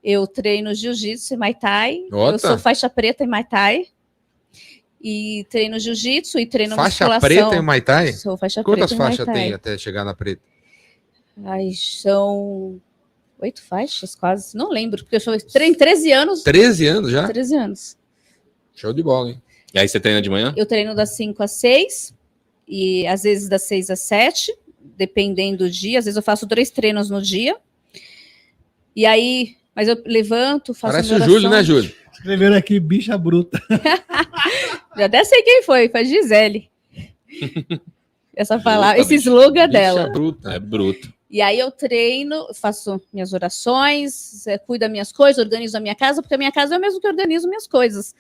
Eu treino jiu-jitsu e Muay Thai. Ota. Eu sou faixa preta em Muay Thai. E treino jiu-jitsu e treino Faixa musculação. preta em Muay Thai? Sou faixa Quantas preta em Muay faixas Thai. tem até chegar na preta? Ai, são 8 faixas, quase. Não lembro, porque eu sou 13 anos. 13 anos já? 13 anos. Show de bola, hein? E aí você treina de manhã? Eu treino das 5 às 6 e às vezes das 6 às 7, dependendo do dia. Às vezes eu faço 3 treinos no dia. E aí, mas eu levanto, faço Parece minha o Júlio, né, oração. Júlio? Escreveram aqui, bicha bruta. Já até sei quem foi Gisele. Essa palavra, Bruta, esse bicha. slogan Bicha dela. bruta. É bruto. E aí eu treino, faço minhas orações, cuido das minhas coisas, organizo a minha casa, porque a minha casa é o mesmo que eu organizo minhas coisas.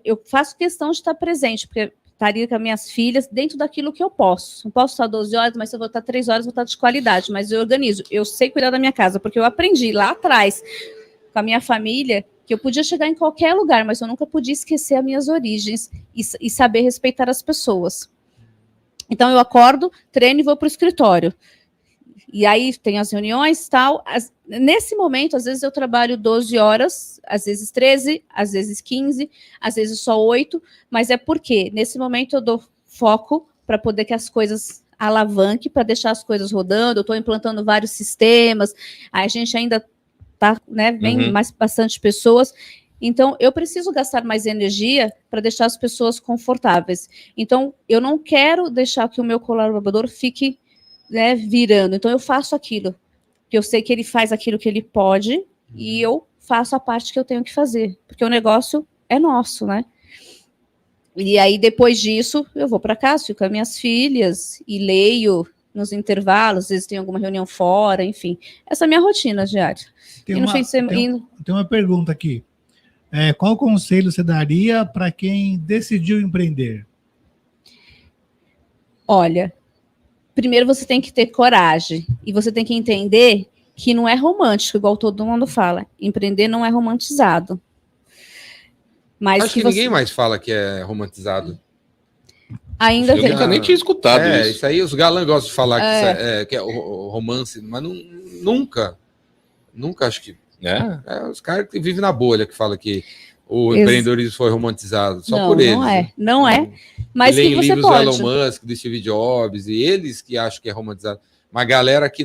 Eu faço questão de estar presente, porque estaria com as minhas filhas dentro daquilo que eu posso. Não posso estar 12 horas, mas se eu vou estar 3 horas, vou estar de qualidade. Mas eu organizo. Eu sei cuidar da minha casa, porque eu aprendi lá atrás, com a minha família, que eu podia chegar em qualquer lugar, mas eu nunca podia esquecer as minhas origens e saber respeitar as pessoas. Então eu acordo, treino e vou para o escritório. E aí tem as reuniões e tal. Nesse momento, às vezes eu trabalho 12 horas, às vezes 13, às vezes 15, às vezes só 8, mas é porque nesse momento eu dou foco para poder que as coisas alavanquem, para deixar as coisas rodando. Eu estou implantando vários sistemas, a gente ainda tá, né, vem bastante pessoas. Então, eu preciso gastar mais energia para deixar as pessoas confortáveis. Então, eu não quero deixar que o meu colaborador fique, né, virando. Então, eu faço aquilo, que eu sei que ele faz aquilo que ele pode, e eu faço a parte que eu tenho que fazer, porque o negócio é nosso, né? E aí, depois disso, eu vou para casa, fico com as minhas filhas e leio nos intervalos, às vezes tem alguma reunião fora, enfim. Essa é a minha rotina diária. Tem E no fim de semana... tem uma pergunta aqui. Qual conselho você daria para quem decidiu empreender? Olha, primeiro você tem que ter coragem e você tem que entender que não é romântico, igual todo mundo fala. Empreender não é romantizado. Mas Acho que ninguém mais fala que é romantizado. Ainda Eu tem. nunca nem tinha escutado isso. Isso aí os galãs gostam de falar que é o romance, mas nunca acho que... os caras que vivem na bolha que falam que o empreendedorismo foi romantizado, só por eles. Não é. Mas que você livros pode. do Elon Musk, do Steve Jobs, e eles que acham que é romantizado. Uma galera aqui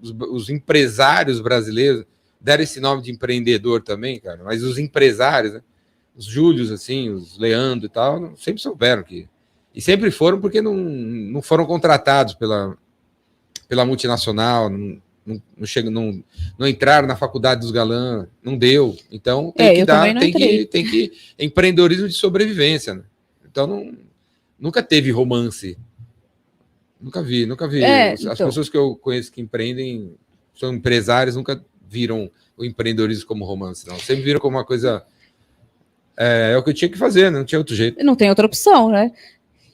os empresários brasileiros deram esse nome de empreendedor também, cara, mas os empresários, né? Os Júlios, assim, os Leandro e tal, sempre souberam que... E sempre foram porque não foram contratados pela multinacional, não entraram na faculdade dos galãs, não deu. Então tem que empreendedorismo de sobrevivência, né? Então nunca teve romance. Nunca vi. As pessoas que eu conheço que empreendem, são empresários, nunca viram o empreendedorismo como romance, não. Sempre viram como uma coisa... É o que eu tinha que fazer, não tinha outro jeito. Não tem outra opção, né?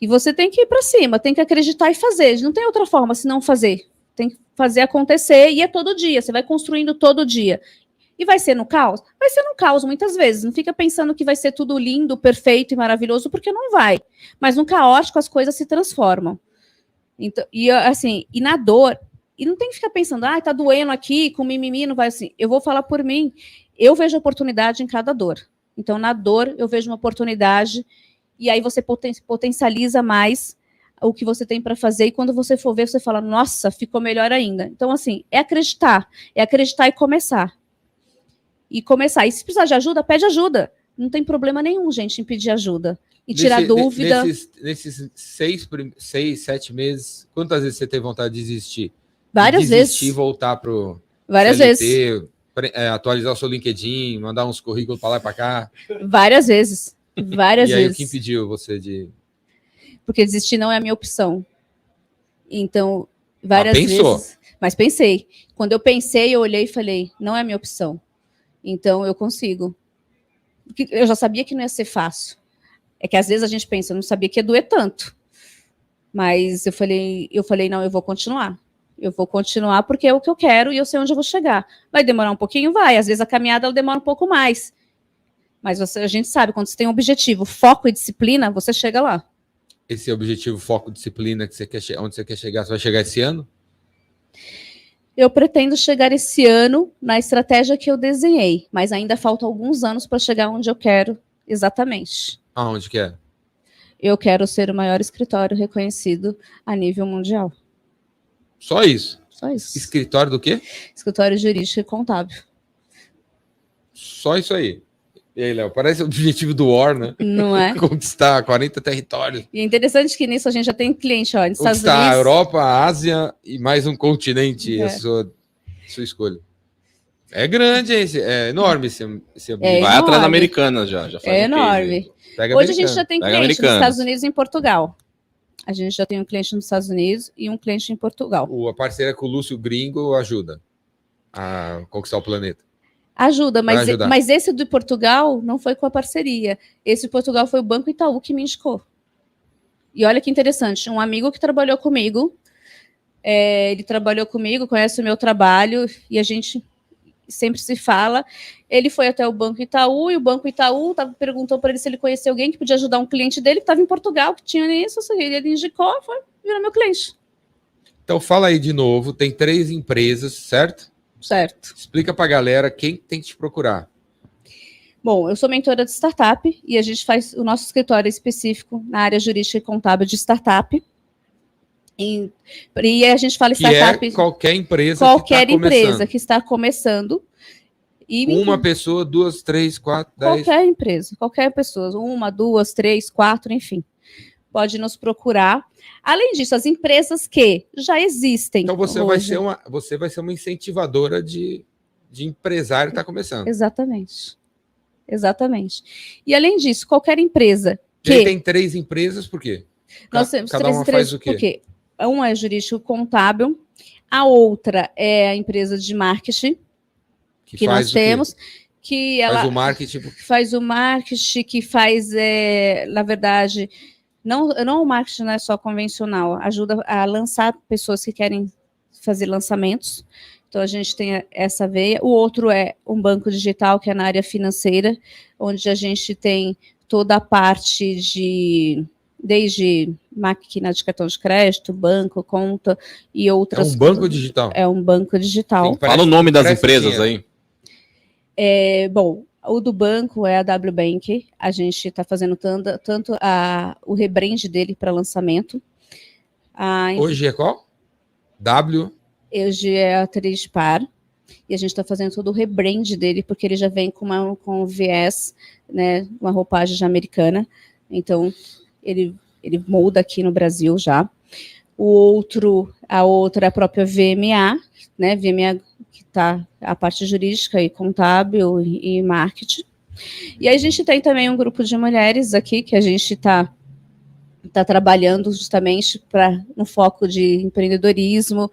E você tem que ir para cima, tem que acreditar e fazer. Não tem outra forma se não fazer. Tem que fazer acontecer e é todo dia. Você vai construindo todo dia. E vai ser no caos? Vai ser no caos muitas vezes. Não fica pensando que vai ser tudo lindo, perfeito e maravilhoso, porque não vai. Mas no caótico as coisas se transformam. Então, e na dor, e não tem que ficar pensando, tá doendo aqui, com mimimi, não vai assim. Eu vou falar por mim. Eu vejo oportunidade em cada dor. Então, na dor, eu vejo uma oportunidade e aí você potencializa mais o que você tem para fazer e quando você for ver, você fala, nossa, ficou melhor ainda. Então, assim, é acreditar e começar. E se precisar de ajuda, pede ajuda. Não tem problema nenhum, gente, em pedir ajuda. E tirar dúvida. Nesses 6, 7 meses, quantas vezes você teve vontade de desistir? Várias vezes. E voltar pro Várias CLT, vezes. Atualizar o seu LinkedIn, mandar uns currículos para lá e para cá. Várias vezes. E aí, o que impediu você de... Porque desistir não é a minha opção. Então, várias pensou. vezes... Mas pensei. Quando eu pensei, eu olhei e falei, não é a minha opção. Então, eu consigo. Porque eu já sabia que não ia ser fácil. É que às vezes a gente pensa, eu não sabia que ia doer tanto. Mas eu falei, não, eu vou continuar. Eu vou continuar porque é o que eu quero e eu sei onde eu vou chegar. Vai demorar um pouquinho? Vai. Às vezes a caminhada ela demora um pouco mais. Mas a gente sabe, quando você tem um objetivo, foco e disciplina, você chega lá. Esse objetivo, foco, disciplina, que você quer onde você quer chegar, você vai chegar esse ano? Eu pretendo chegar esse ano na estratégia que eu desenhei, mas ainda faltam alguns anos para chegar onde eu quero exatamente. Aonde que é? Eu quero ser o maior escritório reconhecido a nível mundial. Só isso? Só isso. Escritório do quê? Escritório jurídico e contábil. Só isso aí. E aí, Léo, parece o objetivo do War, né? Não é? Conquistar 40 territórios. E é interessante que nisso a gente já tem cliente, ó, nos Estados Conquistar Unidos. a Europa, a Ásia e mais um continente, É. a sua escolha. É grande, hein? É enorme esse objetivo. É Vai atrás enorme. da Americanas já. Já faz É um case enorme. aí. Pega Hoje a gente americano. já tem Pega cliente nos americanos. Estados Unidos e em Portugal. A gente já tem um cliente nos Estados Unidos e um cliente em Portugal. A parceira com o Lúcio Gringo ajuda a conquistar o planeta. Ajuda, Vai ajudar. mas esse do Portugal não foi com a parceria. Esse de Portugal foi o Banco Itaú que me indicou. E olha que interessante, um amigo que trabalhou comigo, ele trabalhou comigo, conhece o meu trabalho, e a gente sempre se fala. Ele foi até o Banco Itaú, e o Banco Itaú perguntou para ele se ele conhecia alguém que podia ajudar um cliente dele que estava em Portugal, que tinha isso, ele indicou, virou meu cliente. Então fala aí de novo, tem 3 empresas, certo? Certo. Explica pra galera quem tem que te procurar. Bom, eu sou mentora de startup e a gente faz o nosso escritório específico na área jurídica e contábil de startup. E a gente fala Que startup... é qualquer empresa Qualquer que tá empresa começando. que está começando. E Uma pessoa, 2, 3, 4, 10. qualquer empresa, qualquer pessoa, 1, 2, 3, 4, enfim. Pode nos procurar. Além disso, as empresas que já existem. Então você hoje. vai ser uma incentivadora de empresário que está começando. Exatamente. Exatamente. E além disso, qualquer empresa que... Ele tem 3 empresas, por quê? Nós temos Cada 3 uma empresas, faz o quê? porque uma é jurídico contábil, a outra é a empresa de marketing que faz nós o quê? temos, que ela Faz o marketing. faz o marketing, que faz, na verdade, não o marketing não é só convencional, ajuda a lançar pessoas que querem fazer lançamentos. Então, a gente tem essa veia. O outro é um banco digital, que é na área financeira, onde a gente tem toda a parte desde máquina de cartão de crédito, banco, conta e outras É um banco coisas. digital. É um banco digital. Sim, Fala o nome das parece empresas dinheiro. aí. Bom, o do banco é a W Bank. A gente está fazendo tanto o rebrand dele para lançamento. Hoje é qual? W. Hoje é a Trispar. E a gente está fazendo todo o rebrand dele, porque ele já vem com um viés, né, uma roupagem já americana. Então, ele molda aqui no Brasil já. A outra é a própria VMA, né? VMA que está a parte jurídica e contábil e marketing. E aí a gente tem também um grupo de mulheres aqui que a gente está trabalhando justamente no foco de empreendedorismo,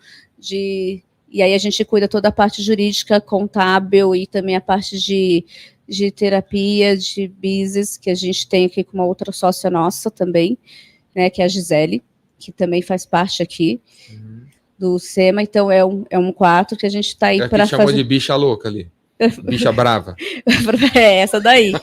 e aí a gente cuida toda a parte jurídica, contábil e também a parte de terapia, de business, que a gente tem aqui com uma outra sócia nossa também, né, que é a Gisele, que também faz parte aqui do SEMA. Então é um 4 que a gente está aí para chamou fazer... de bicha louca ali. Bicha brava. É essa daí.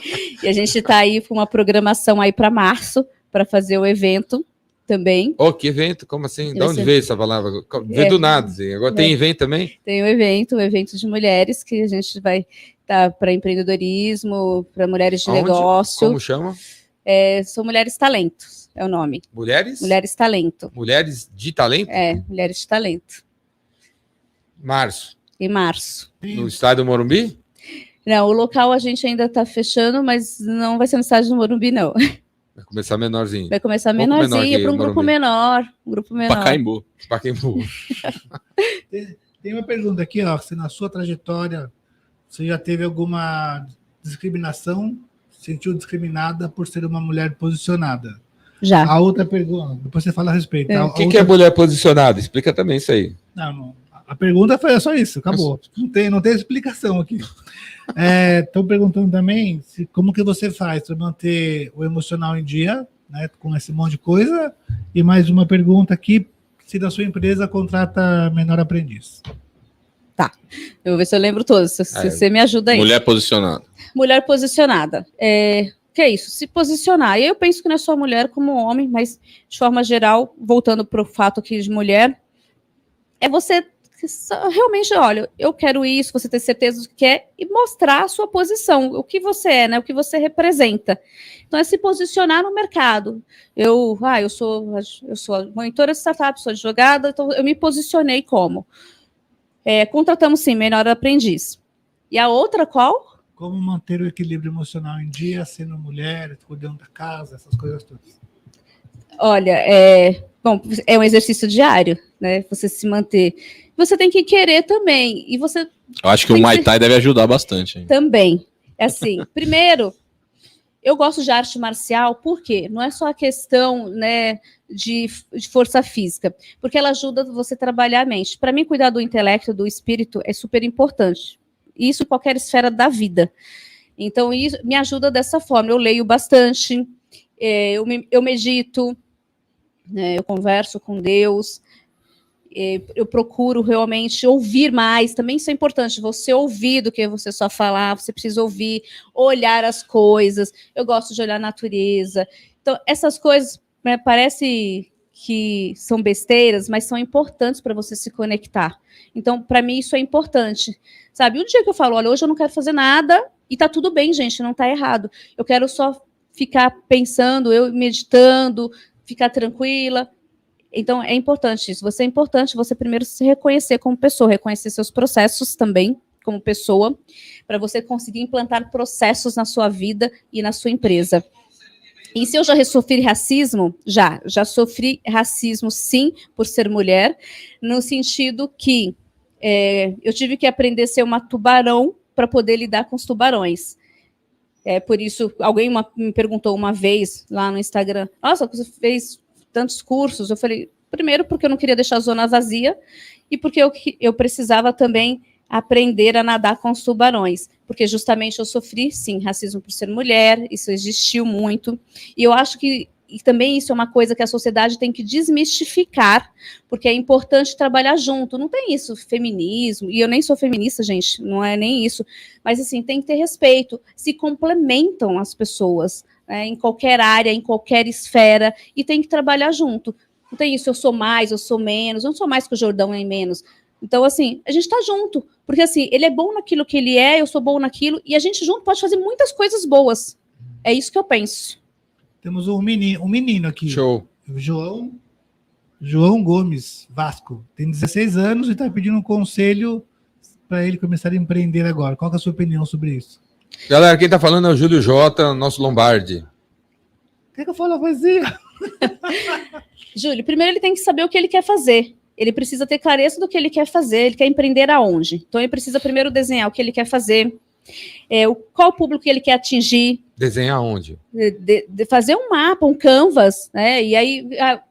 E a gente está aí com uma programação aí para março, para fazer o evento também. Oh, que evento? Como assim? De onde veio essa palavra? Veio do nada. Assim. Agora tem evento também? Tem um evento de mulheres que a gente vai estar para empreendedorismo, para mulheres de negócio. Como chama? São Mulheres Talentos, é o nome. Mulheres? Mulheres Talento. Mulheres de talento? Mulheres de Talento. Março. Em março. No estádio do Morumbi? Não, o local a gente ainda está fechando, mas não vai ser no estádio do Morumbi, não. Vai começar menorzinho. Vai começar menor menorzinho, para um grupo menor. Um grupo menor. Pacaembu. Tem uma pergunta aqui, ó, se na sua trajetória você já teve alguma discriminação, sentiu discriminada por ser uma mulher posicionada? Já. A outra pergunta, depois você fala a respeito. É. A O que outra- é mulher posicionada? Explica também isso aí. Não. A pergunta foi só isso, acabou. Não tem explicação aqui. Estão perguntando também como que você faz para manter o emocional em dia, né, com esse monte de coisa. E mais uma pergunta aqui, se da sua empresa contrata menor aprendiz. Eu vou ver se eu lembro todos. Se você me ajuda aí. Mulher posicionada. Mulher posicionada. Que é isso? Se posicionar. E eu penso que não é só mulher como homem, mas de forma geral, voltando para o fato aqui de mulher, é você realmente, olha, eu quero isso, você ter certeza do que quer e mostrar a sua posição, o que você é, né? O que você representa. Então, é se posicionar no mercado. Eu sou monitora de startup, sou advogada, então eu me posicionei como. Contratamos, sim, menor aprendiz. E a outra qual? Como manter o equilíbrio emocional em dia, sendo mulher, cuidando da casa, essas coisas todas. Olha, é um exercício diário, né? Você se manter. Você tem que querer também. E você Eu acho que o Muay Thai deve ajudar bastante. Hein? também. É assim, primeiro, eu gosto de arte marcial, por quê? Não é só a questão, né, de força física, porque ela ajuda você a trabalhar a mente. Para mim, cuidar do intelecto, do espírito, é super importante. Isso em qualquer esfera da vida. Então, isso me ajuda dessa forma. Eu leio bastante, eu medito, né, eu converso com Deus, eu procuro realmente ouvir mais. Também isso é importante, você ouvir do que você só falar, você precisa ouvir, olhar as coisas. Eu gosto de olhar a natureza. Então, essas coisas, né, parece que são besteiras, mas são importantes para você se conectar. Então, para mim, isso é importante. Sabe, um dia que eu falo, olha, hoje eu não quero fazer nada, e tá tudo bem, gente, não tá errado. Eu quero só ficar pensando, eu meditando, ficar tranquila. Então, é importante isso. Você é importante você primeiro se reconhecer como pessoa, reconhecer seus processos também como pessoa, para você conseguir implantar processos na sua vida e na sua empresa. E se eu já sofri racismo? Já sofri racismo, sim, por ser mulher, no sentido que eu tive que aprender a ser uma tubarão para poder lidar com os tubarões. Por isso, alguém me perguntou uma vez lá no Instagram, nossa, você fez tantos cursos? Eu falei, primeiro porque eu não queria deixar a zona vazia e porque eu precisava também aprender a nadar com os tubarões, porque justamente eu sofri, sim, racismo por ser mulher, isso existiu muito, e eu acho que também isso é uma coisa que a sociedade tem que desmistificar, porque é importante trabalhar junto, não tem isso, feminismo, e eu nem sou feminista, gente, não é nem isso, mas assim, tem que ter respeito, se complementam as pessoas, né, em qualquer área, em qualquer esfera, e tem que trabalhar junto, não tem isso, eu sou mais, eu sou menos, eu não sou mais que o Jordão nem menos. Então, assim, a gente tá junto, porque assim, ele é bom naquilo que ele é, eu sou bom naquilo, e a gente junto pode fazer muitas coisas boas. É isso que eu penso. Temos um menino aqui. Show. João Gomes, Vasco. Tem 16 anos e está pedindo um conselho para ele começar a empreender agora. Qual que é a sua opinião sobre isso? Galera, quem tá falando é o Júlio Jota, nosso Lombardi. Quer que eu fale a poesia? Júlio, primeiro ele tem que saber o que ele quer fazer. Ele precisa ter clareza do que ele quer fazer, ele quer empreender aonde. Então ele precisa primeiro desenhar o que ele quer fazer, qual o público que ele quer atingir. Desenhar onde? De fazer um mapa, um canvas, né? E aí,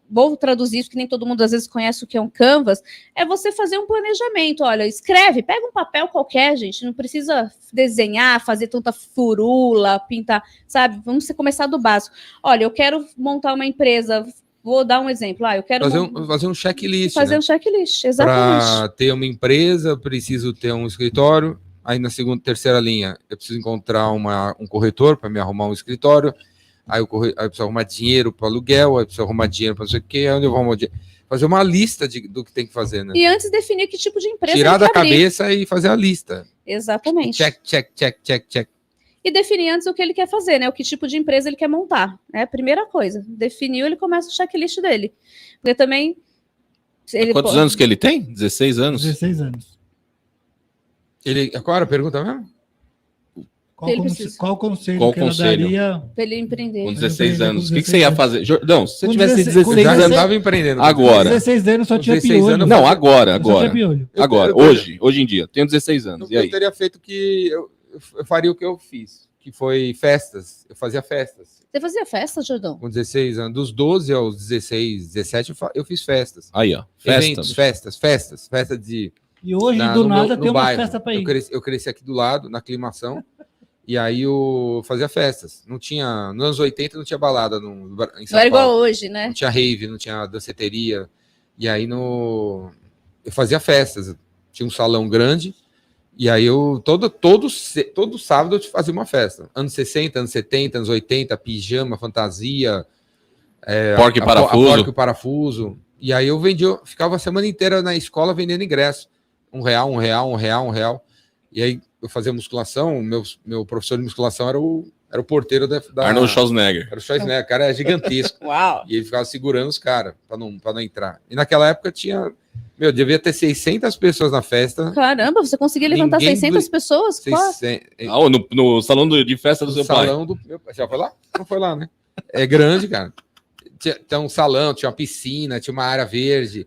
vou traduzir isso, que nem todo mundo às vezes conhece o que é um canvas, é você fazer um planejamento. Olha, escreve, pega um papel qualquer, gente, não precisa desenhar, fazer tanta furula, pintar, sabe? Vamos começar do básico. Olha, eu quero montar uma empresa. Vou dar um exemplo. Eu quero fazer um checklist. Fazer, né? Um checklist, exatamente. Para ter uma empresa, eu preciso ter um escritório. Aí na terceira linha, eu preciso encontrar um corretor para me arrumar um escritório. Aí eu preciso arrumar dinheiro para aluguel, aí eu preciso arrumar dinheiro para não sei o quê. Aí onde eu vou arrumar dinheiro? Fazer uma lista do que tem que fazer, né? E antes definir que tipo de empresa tirar da quer abrir. Cabeça e fazer a lista. Exatamente. Check. E definir antes o que ele quer fazer, né? O que tipo de empresa ele quer montar. É a primeira coisa. Definiu, ele começa o checklist dele. Porque também... Quantos anos que ele tem? 16 anos? 16 anos. Qual era a pergunta mesmo? Qual conselho que ela daria para ele empreender? Com 16 anos. O que você ia fazer? Jordão, se você tivesse 16 anos... Já estava empreendendo. Agora. 16 anos só tinha piolho. Não, agora. Agora, hoje em dia. Tenho 16 anos. E aí? Eu teria feito eu faria o que eu fiz. que foi festas. Eu fazia festas. Você fazia festa, Jordão? Com 16 anos. Dos 12 aos 16, 17, eu fiz festas. Aí, ó. Eventos, festas. Festa de... E hoje, no do nada, no tem uma bairro. festa para ir. Eu cresci aqui do lado, na aclimação, e aí eu fazia festas. Não tinha... Nos anos 80 não tinha balada em São Não era Paulo. igual hoje, né? Não tinha rave, não tinha danceteria. E aí eu fazia festas. Tinha um salão grande, e aí eu todo sábado eu fazia uma festa. Anos 60, anos 70, anos 80, pijama, fantasia, Porco e parafuso. Porco e parafuso. E aí eu ficava a semana inteira na escola vendendo ingresso. R$1. E aí eu fazia musculação, meu professor de musculação era o porteiro da Arnold Schwarzenegger. Era o Schwarzenegger, o cara é gigantesco. Uau! E ele ficava segurando os caras pra não entrar. E naquela época devia ter 600 pessoas na festa. Caramba, você conseguia levantar Ninguém 600 pessoas? Quase. 600, No salão de festa do seu pai. salão do meu pai. Já foi lá? Não foi lá, né? É grande, cara. Tinha um salão, tinha uma piscina, tinha uma área verde,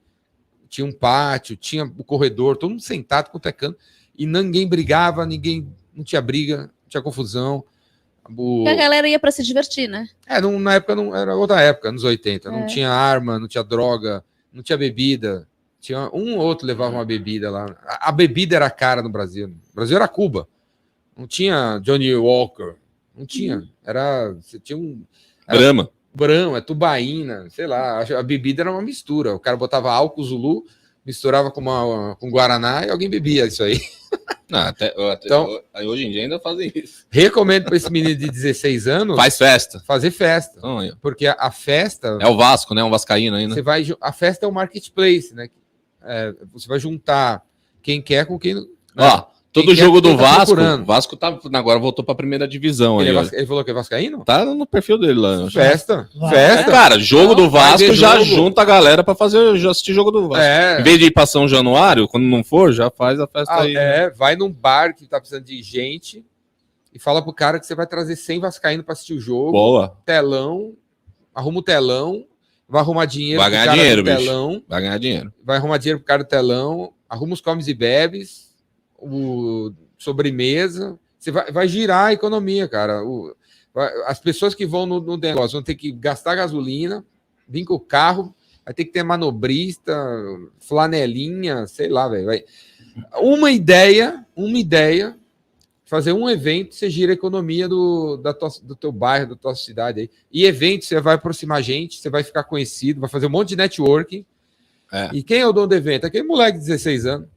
tinha um pátio, tinha o corredor, todo mundo sentado, cotecando. E ninguém brigava, não tinha briga, não tinha confusão. Porque a galera ia pra se divertir, né? Na época não era outra época, nos 80. Não É. tinha arma, não tinha droga, não tinha bebida. Tinha um ou outro levava uma bebida lá. A bebida era cara no Brasil. O Brasil era Cuba. Não tinha Johnny Walker. Não tinha. Você tinha Brahma. Brahma, tubaína, sei lá. A bebida era uma mistura. O cara botava álcool Zulu, misturava com Guaraná e alguém bebia isso aí. Então, hoje em dia ainda fazem isso. Recomendo para esse menino de 16 anos Faz festa. fazer festa. Então, aí, ó. Porque a festa... É o Vasco, né? Um vascaíno aí, né? A festa é um marketplace, né? Você vai juntar quem quer com quem... Né? Ó, todo Quem jogo quer, do quem tá Vasco, procurando. o Vasco agora voltou pra primeira divisão aí. ó. Ele falou que é vascaíno? Tá no perfil dele lá. eu acho. Festa. Vai. Festa. Cara, jogo do Vai Vasco ver já jogo. junta a galera pra assistir jogo do Vasco. Em vez de ir pra São Januário, quando não for, já faz a festa aí. Vai num bar que tá precisando de gente e fala pro cara que você vai trazer 100 vascaíno pra assistir o jogo. Boa. Telão, arruma o telão, vai arrumar dinheiro Vai pro ganhar cara dinheiro, do bicho. telão, Vai ganhar dinheiro. vai arrumar dinheiro pro cara do telão, arruma os comes e bebes, sobremesa, você vai girar a economia, cara. As pessoas que vão no negócio vão ter que gastar gasolina, vir com o carro, vai ter que ter manobrista, flanelinha, sei lá, velho. Uma ideia, fazer um evento, você gira a economia do teu bairro, da tua cidade aí. E evento, você vai aproximar gente, você vai ficar conhecido, vai fazer um monte de networking. E quem é o dono do evento? Aquele moleque de 16 anos.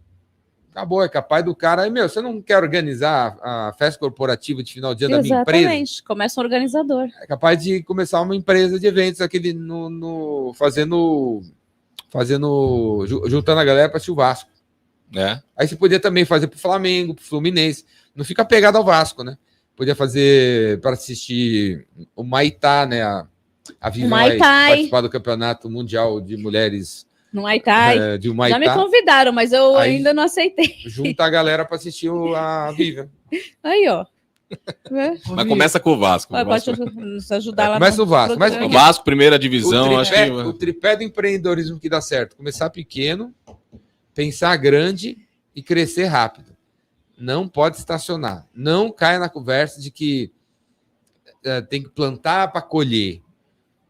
Acabou, é capaz do cara. Aí, você não quer organizar a festa corporativa de final de ano da minha empresa? Exatamente. Começa um organizador. É capaz de começar uma empresa de eventos, juntando a galera para assistir o Vasco. Aí você podia também fazer para o Flamengo, para o Fluminense. Não fica pegado ao Vasco, né? Podia fazer para assistir o Maitá, né? A Vivian vai participar do Campeonato Mundial de Mulheres No Muay Thai. de Muay Já Thai. me convidaram, mas eu Aí- ainda não aceitei. Junta a galera para assistir a Vivian. Aí, ó. Mas começa com o Vasco. Pode Vasco. nos ajudar lá. Começa no Vasco. programa. Mas O Vasco, primeira divisão, acho que. O tripé do empreendedorismo que dá certo. Começar pequeno, pensar grande e crescer rápido. Não pode estacionar. Não caia na conversa de que tem que plantar para colher.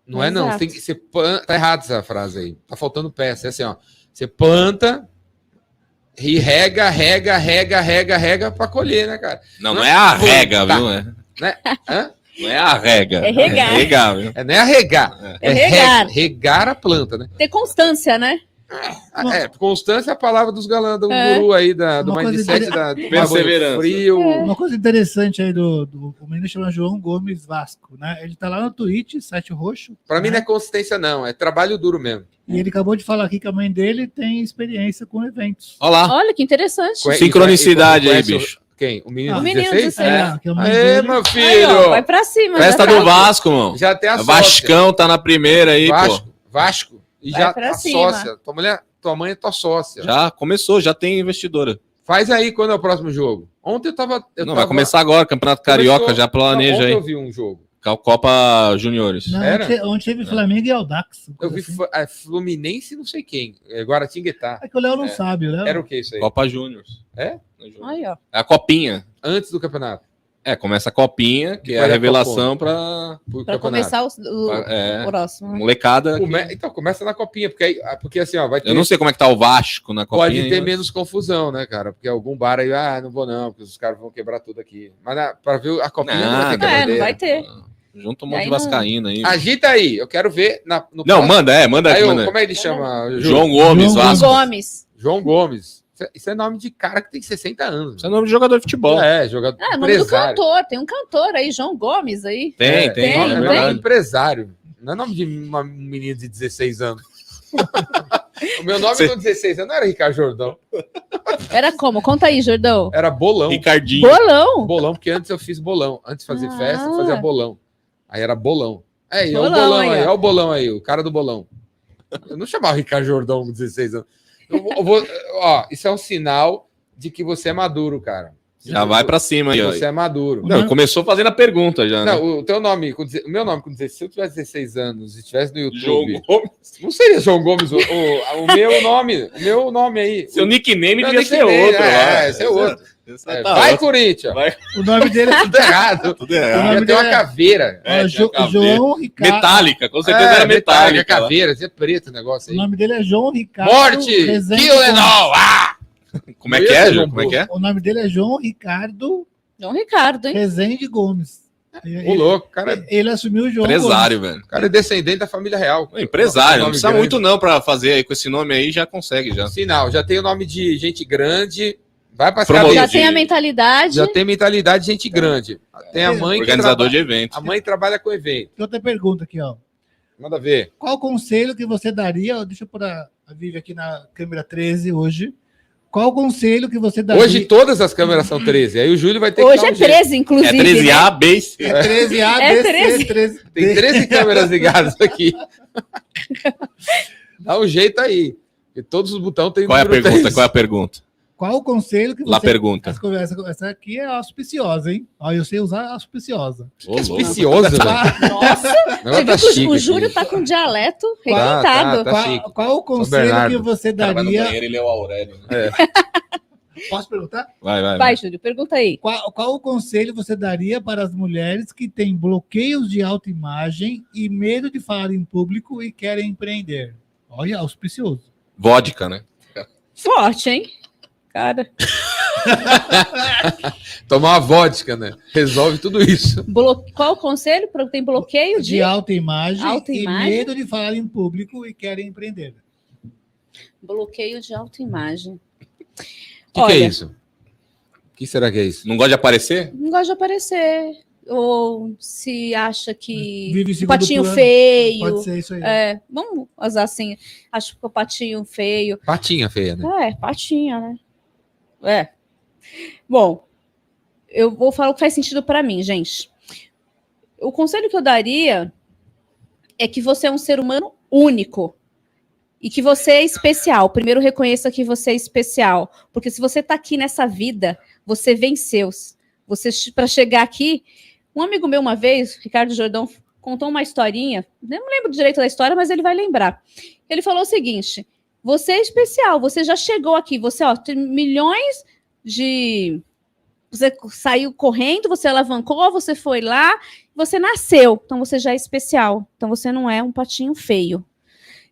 Não é, não. Exato. Você tá errado essa frase aí. Tá faltando peça. É assim, ó. Você planta e rega para colher, né, cara? Não é a rega, Tá. viu? Hã? Não é a rega. É regar. É regar, viu? Não é regar. É regar. Regar a planta, né? Ter constância, né? Constância é a palavra dos galãs do É. guru aí, do Uma coisa mindset da Perseverança. frio. Uma coisa interessante aí o menino chama João Gomes Vasco, né? Ele tá lá no Twitch, site roxo. Pra mim né? não é consistência, não. É trabalho duro mesmo. E ele acabou de falar aqui que a mãe dele tem experiência com eventos. Olha lá. Olha que interessante. Sincronicidade aí, Conhece bicho. Quem? O menino Ah, de o menino 16? 16. É, que a mãe Aê, dele... meu Aí, ó, filho! vai pra cima. Festa já do tá- Vasco, mano. Já tem a sócia. Vascão tá na primeira aí, pô. Vasco. E Vai já pra a cima. sócia. Tua mãe é tua sócia. Já começou, já tem investidora. Faz aí quando é o próximo jogo. Ontem eu tava... Vai começar agora, Campeonato Carioca, já planeja ontem aí. eu vi um jogo. Copa Juniores. Não, Era? onde teve Flamengo e Audax. Eu vi assim. Fluminense não sei quem. Guaratinguetá. É que o Léo não sabe, o Léo... Era o que isso aí? Copa Juniors. É? Aí, ó. É a copinha. Antes do campeonato. Começa a copinha, que é a Depois da revelação para Para começar o próximo. né? molecada. Então, começa na copinha, porque assim, ó, vai ter... Eu não sei como é que tá o Vasco na copinha. Pode ter mas- menos confusão, né, cara? Porque algum bar aí, não vou não, porque os caras vão quebrar tudo aqui. Mas para ver a copinha não vai ter Nada. Não vai quebradeira. ter. Junta um E monte aí de não- vascaína aí. Agita aí, eu quero ver no Não, próximo- manda Aí, manda. como é que ele chama? Ju? João Gomes, João Vasco. Gomes. João Gomes. Isso é nome de cara que tem 60 anos. Isso é nome de jogador de futebol. Jogador Ah, o nome do empresário. cantor. Tem um cantor aí, João Gomes aí. Tem, tem, nome, é nome de verdade. empresário. Não é nome de um menino de 16 anos. O meu nome com 16 anos não era Ricardo Jordão. Era como? Conta aí, Jordão. Era Bolão. Ricardinho. Bolão. Bolão, porque antes eu fiz bolão. Antes de fazer Ah. festa, eu fazia bolão. Aí era bolão. Aí, olha o Bolão bolão aí, aí, ó. olha o bolão aí, o cara do bolão. Eu não chamava Ricardo Jordão com 16 anos. Ó, isso é um sinal de que você é maduro, cara. Já vai pra cima aí. ó. Você é maduro. Não, começou fazendo a pergunta já, né? Não, o teu nome, o meu nome com 16, se eu tivesse 16 anos e estivesse no João YouTube, Gomes. não seria João Gomes, o meu nome aí. Seu nickname Meu devia ser nickname, outro. lá. esse é outro. Esse É, tá vai, outro. Corinthians. Vai. O nome dele é Tudo errado. Tudo errado. nome Ia ter uma dele é- caveira. tinha caveira. João Ricardo. Metálica, com certeza era metálica. lá. caveira, é preto o negócio O aí. nome dele é João Ricardo. Morte! Rezende Kill Gomes. and all! Como é Não que ia é, ser Ju? João Como é que é? O nome dele é João Ricardo João Ricardo, hein? Rezende Gomes. O louco, o cara, Ele assumiu o João Empresário, velho. o cara é descendente da família real. Empresário, não Nome precisa grande. muito não pra fazer aí com esse nome aí, já consegue já. Sinal, já tem o nome de gente grande. Vai pra Promotor. Já cabeça. tem a mentalidade. Já tem mentalidade de gente grande. Tem a mãe que Organizador trabalha- de evento. A mãe trabalha com evento. Tem outra pergunta aqui, ó. Manda ver. Qual conselho que você daria? Deixa eu pôr a Vivi aqui na câmera 13 hoje. Qual conselho que você daria? Hoje todas as câmeras são 13. Aí o Júlio vai ter Hoje que dar é um jeito. 13, É inclusive. 13A, B e C. É 13A, É B, 13. C, 13. Tem 13 câmeras ligadas aqui. Dá um jeito aí. Porque todos os botões tem Qual é a número pergunta? 13. Qual é a pergunta? Qual o conselho que Lá você... pergunta. Essa aqui é auspiciosa, hein? Ó, eu sei usar auspiciosa. Ô, louco. Auspicioso, velho. Nossa, Não, você tá viu que chique o Júlio aqui. tá com dialeto Tá, requintado. tá chique. Qual o conselho Bernardo. que você O cara vai no daria... banheiro, ele é o Aurélio. Né? Posso perguntar? Vai, Júlio, pergunta aí. Qual o conselho você daria para as mulheres que têm bloqueios de autoimagem e medo de falar em público e querem empreender? Olha, auspicioso. Vodka, né? Forte, hein? Cara. Tomar uma vodka, né? Resolve tudo isso. Qual o conselho? Tem bloqueio De autoimagem, Autoimagem? e medo de falar em público e querem empreender. Bloqueio de autoimagem. O que é Olha, isso? O que será que é isso? Não gosta de aparecer? não gosta de aparecer. Ou se acha que Vive em o segundo patinho plano. feio. Pode ser isso aí. É, vamos usar assim. Acho que o patinho feio. Patinha feia, né? É, patinha, né? É. Bom, eu vou falar o que faz sentido para mim, gente. O conselho que eu daria é que você é um ser humano único e que você é especial. Primeiro, reconheça que você é especial, porque se você está aqui nessa vida, você venceu. Você para chegar aqui, um amigo meu uma vez, Ricardo Jordão, contou uma historinha. Eu não lembro direito da história, mas ele vai lembrar. Ele falou o seguinte: você é especial, você já chegou aqui, você tem milhões de... Você saiu correndo, você alavancou, você foi lá, você nasceu, então você já é especial, então você não é um patinho feio.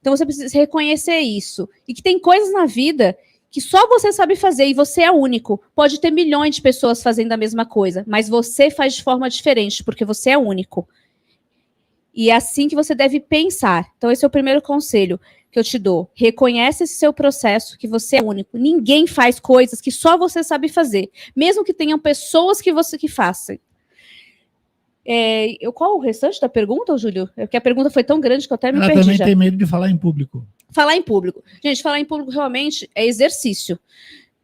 Então você precisa reconhecer isso, e que tem coisas na vida que só você sabe fazer, e você é único. Pode ter milhões de pessoas fazendo a mesma coisa, mas você faz de forma diferente, porque você é único. E é assim que você deve pensar. Então esse é o primeiro conselho que eu te dou. Reconhece esse seu processo, que você é único. Ninguém faz coisas que só você sabe fazer, mesmo que tenham pessoas que façam. Qual o restante da pergunta, Júlio? É porque a pergunta foi tão grande que eu até me Ela perdi também já. tem medo de falar em público. Falar em público. Gente, falar em público realmente é exercício.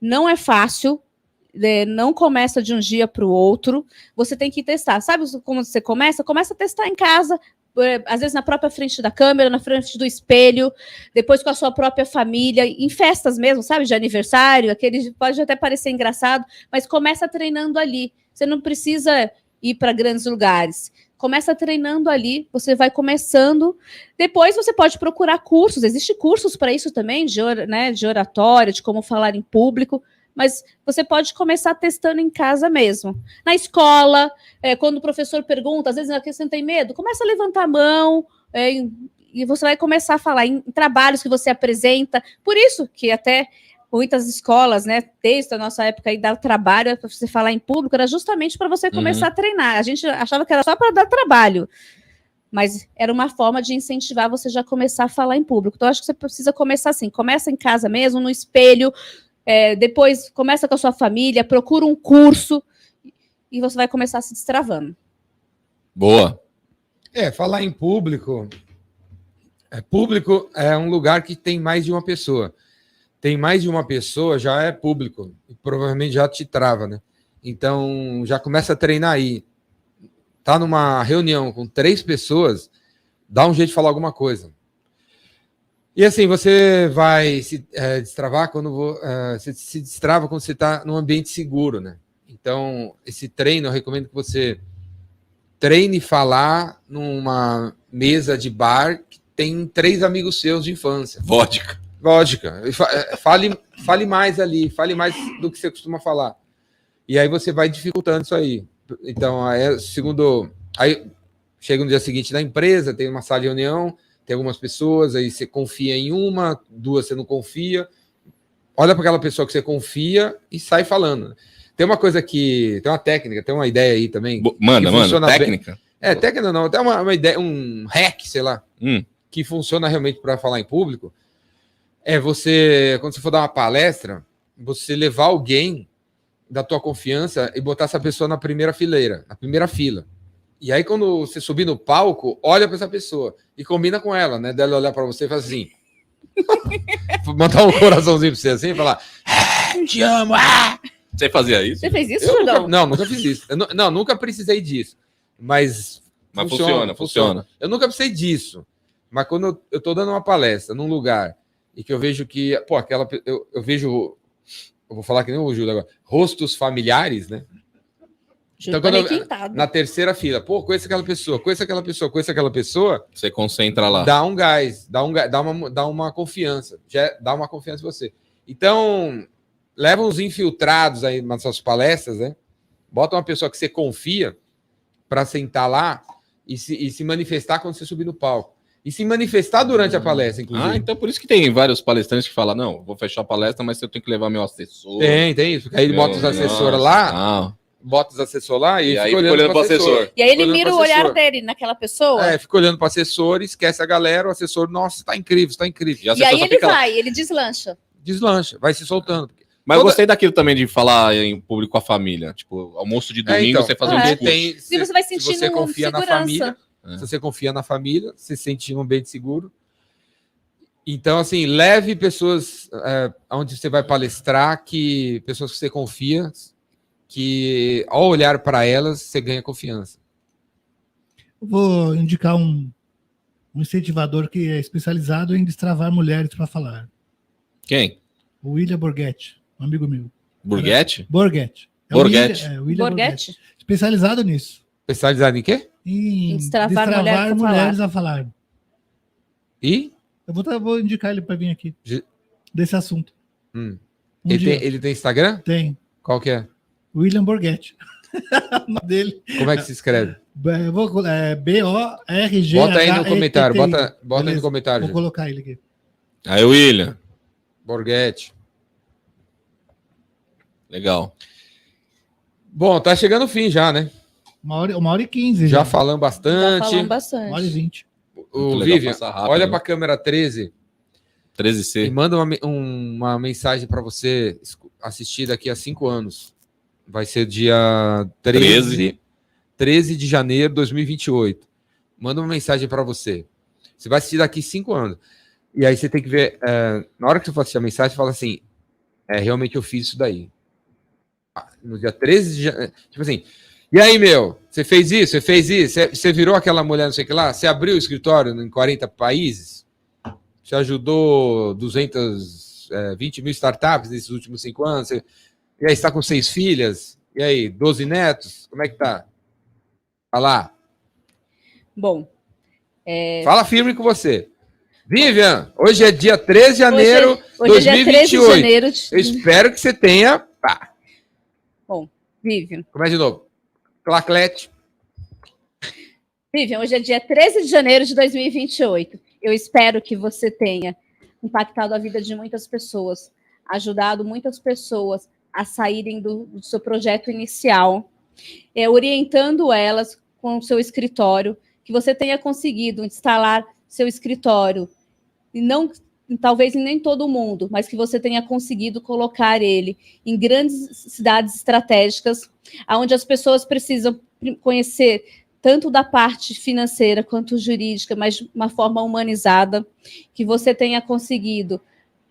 Não é fácil, não começa de um dia para o outro. Você tem que testar. Sabe como você começa? Começa a testar em casa, às vezes na própria frente da câmera, na frente do espelho, depois com a sua própria família, em festas mesmo, sabe? De aniversário, aquele pode até parecer engraçado, mas começa treinando ali. Você não precisa ir para grandes lugares. Começa treinando ali, você vai começando. Depois você pode procurar cursos, existem cursos para isso também, de oratória, de como falar em público, Mas você pode começar testando em casa mesmo. Na escola, quando o professor pergunta, às vezes aqui você não tem medo, começa a levantar a mão, e você vai começar a falar em trabalhos que você apresenta. Por isso que até muitas escolas, né, desde a nossa época aí, dar trabalho para você falar em público, era justamente para você começar a treinar. A gente achava que era só para dar trabalho, mas era uma forma de incentivar você já começar a falar em público. Então, acho que você precisa começar assim, começa em casa mesmo, no espelho, depois começa com a sua família, procura um curso, e você vai começar se destravando. Boa. Falar em público... Público é um lugar que tem mais de uma pessoa. Tem mais de uma pessoa, já é público. E provavelmente já te trava, né? Então, já começa a treinar aí. Tá numa reunião com 3 pessoas, dá um jeito de falar alguma coisa. E assim, você vai se destravar quando você se destrava quando você está num ambiente seguro, né? Então, esse treino, eu recomendo que você treine falar numa mesa de bar que tem 3 amigos seus de infância. Vodka. Fale mais ali, fale mais do que você costuma falar. E aí você vai dificultando isso aí. Então, aí chega no dia seguinte na empresa, tem uma sala de reunião, tem algumas pessoas, aí você confia em uma, 2 você não confia. Olha para aquela pessoa que você confia e sai falando. Tem uma coisa tem uma técnica, tem uma ideia aí também. Manda, técnica? Técnica não, tem uma ideia, um hack, sei lá, que funciona realmente para falar em público. Você, quando você for dar uma palestra, você levar alguém da tua confiança e botar essa pessoa na primeira fileira, na primeira fila. E aí, quando você subir no palco, olha para essa pessoa e combina com ela, né? Dela olhar para você e fazer assim. Mandar um coraçãozinho para você assim e falar: te amo! Você fazia isso? Você fez isso, Jordão? Nunca fiz isso. Nunca precisei disso. Mas funciona. Eu nunca precisei disso. Mas quando eu estou dando uma palestra num lugar e que eu vejo que, eu vejo, eu vou falar que nem o Júlio agora, rostos familiares, né? Então, na terceira fila, conheço aquela pessoa, você concentra lá. Dá um gás, dá uma confiança, já dá uma confiança em você. Então, leva uns infiltrados aí nas suas palestras, né? Bota uma pessoa que você confia para sentar lá e se manifestar quando você subir no palco. E se manifestar durante a palestra, inclusive. Então por isso que tem vários palestrantes que falam, não, vou fechar a palestra, mas eu tenho que levar meu assessor. Tem isso. Aí ele bota os assessores lá, e aí fica olhando pro assessor. E aí ele mira o olhar dele naquela pessoa. Fica olhando pro assessor, esquece a galera, o assessor, nossa, tá incrível. E aí ele deslancha. Deslancha, vai se soltando. Mas eu gostei daquilo também de falar em público com a família. Tipo, almoço de domingo, você fazer um discurso. Se você vai sentindo você confia segurança. Na família, se você confia na família, você se sente um ambiente seguro. Então, assim, leve pessoas onde você vai palestrar, pessoas que você confia, que ao olhar para elas, você ganha confiança. Eu vou indicar um incentivador que é especializado em destravar mulheres para falar. Quem? O William Borghetti, um amigo meu. Borghetti? Borghetti. William Borghetti? Especializado nisso. Especializado em quê? Em destravar mulheres a falar. E? Eu vou indicar ele para vir aqui. Desse assunto. Ele tem Instagram? Tem. Qual que é? William Borghetti. O nome dele. Como é que se escreve? B-O-R-G. Bota aí no comentário. Bota aí no comentário. Vou colocar ele aqui. Aí, William. Borghetti. Legal. Bom, tá chegando o fim já, né? 1h15 já. Já falamos bastante. 1h20. O Vivian, olha para a câmera 13. 13C. E manda uma mensagem para você assistir daqui a 5 anos. Vai ser dia 13 de janeiro de 2028. Manda uma mensagem para você. Você vai assistir daqui 5 anos. E aí você tem que ver, na hora que você for assistir a mensagem, fala assim, realmente eu fiz isso daí. No dia 13 de janeiro, tipo assim, e aí, meu, você fez isso, você virou aquela mulher, não sei o que lá, você abriu o escritório em 40 países, você ajudou 220 mil startups nesses últimos 5 anos, e aí está com 6 filhas, e aí, 12 netos, como é que tá? Fala lá. Bom. Fala firme com você. Vivian, hoje é dia 13 de janeiro Hoje é dia 13 de 2028. janeiro. Eu espero que você tenha. Pá. Vivian. Começa de novo. Claclete. Vivian, hoje é dia 13 de janeiro de 2028. Eu espero que você tenha impactado a vida de muitas pessoas, ajudado muitas pessoas a saírem do seu projeto inicial, orientando elas com o seu escritório, que você tenha conseguido instalar seu escritório, e não, talvez nem todo mundo, mas que você tenha conseguido colocar ele em grandes cidades estratégicas, onde as pessoas precisam conhecer tanto da parte financeira quanto jurídica, mas de uma forma humanizada, que você tenha conseguido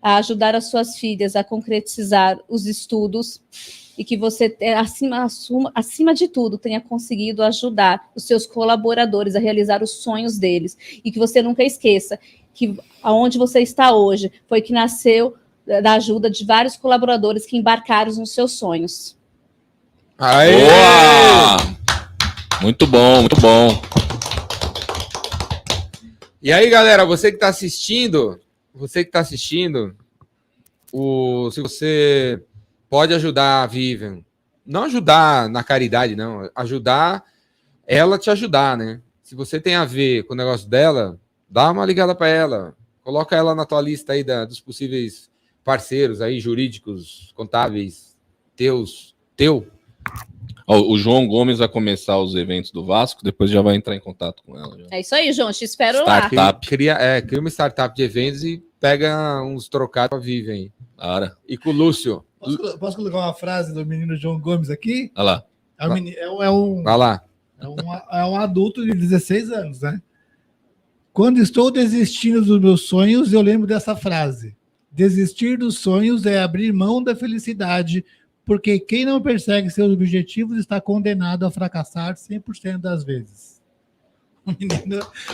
ajudar as suas filhas a concretizar os estudos e que você, acima de tudo, tenha conseguido ajudar os seus colaboradores a realizar os sonhos deles. E que você nunca esqueça que aonde você está hoje foi que nasceu da ajuda de vários colaboradores que embarcaram nos seus sonhos. Aê! Boa! Muito bom, muito bom. E aí, galera, você que está assistindo, se você pode ajudar a Vivian, não ajudar na caridade, não, ajudar ela te ajudar, né? Se você tem a ver com o negócio dela, dá uma ligada para ela, coloca ela na tua lista aí dos possíveis parceiros aí, jurídicos, contábeis, teu. O João Gomes vai começar os eventos do Vasco, depois já vai entrar em contato com ela. Já. É isso aí, João, te espero Startup. lá. Cria uma startup de eventos e pega uns trocados para Vivian aí. Cara. E com o Lúcio. Posso colocar uma frase do menino João Gomes aqui? Olha lá. Vai lá. É um adulto de 16 anos, né? Quando estou desistindo dos meus sonhos, eu lembro dessa frase. Desistir dos sonhos é abrir mão da felicidade, porque quem não persegue seus objetivos está condenado a fracassar 100% das vezes.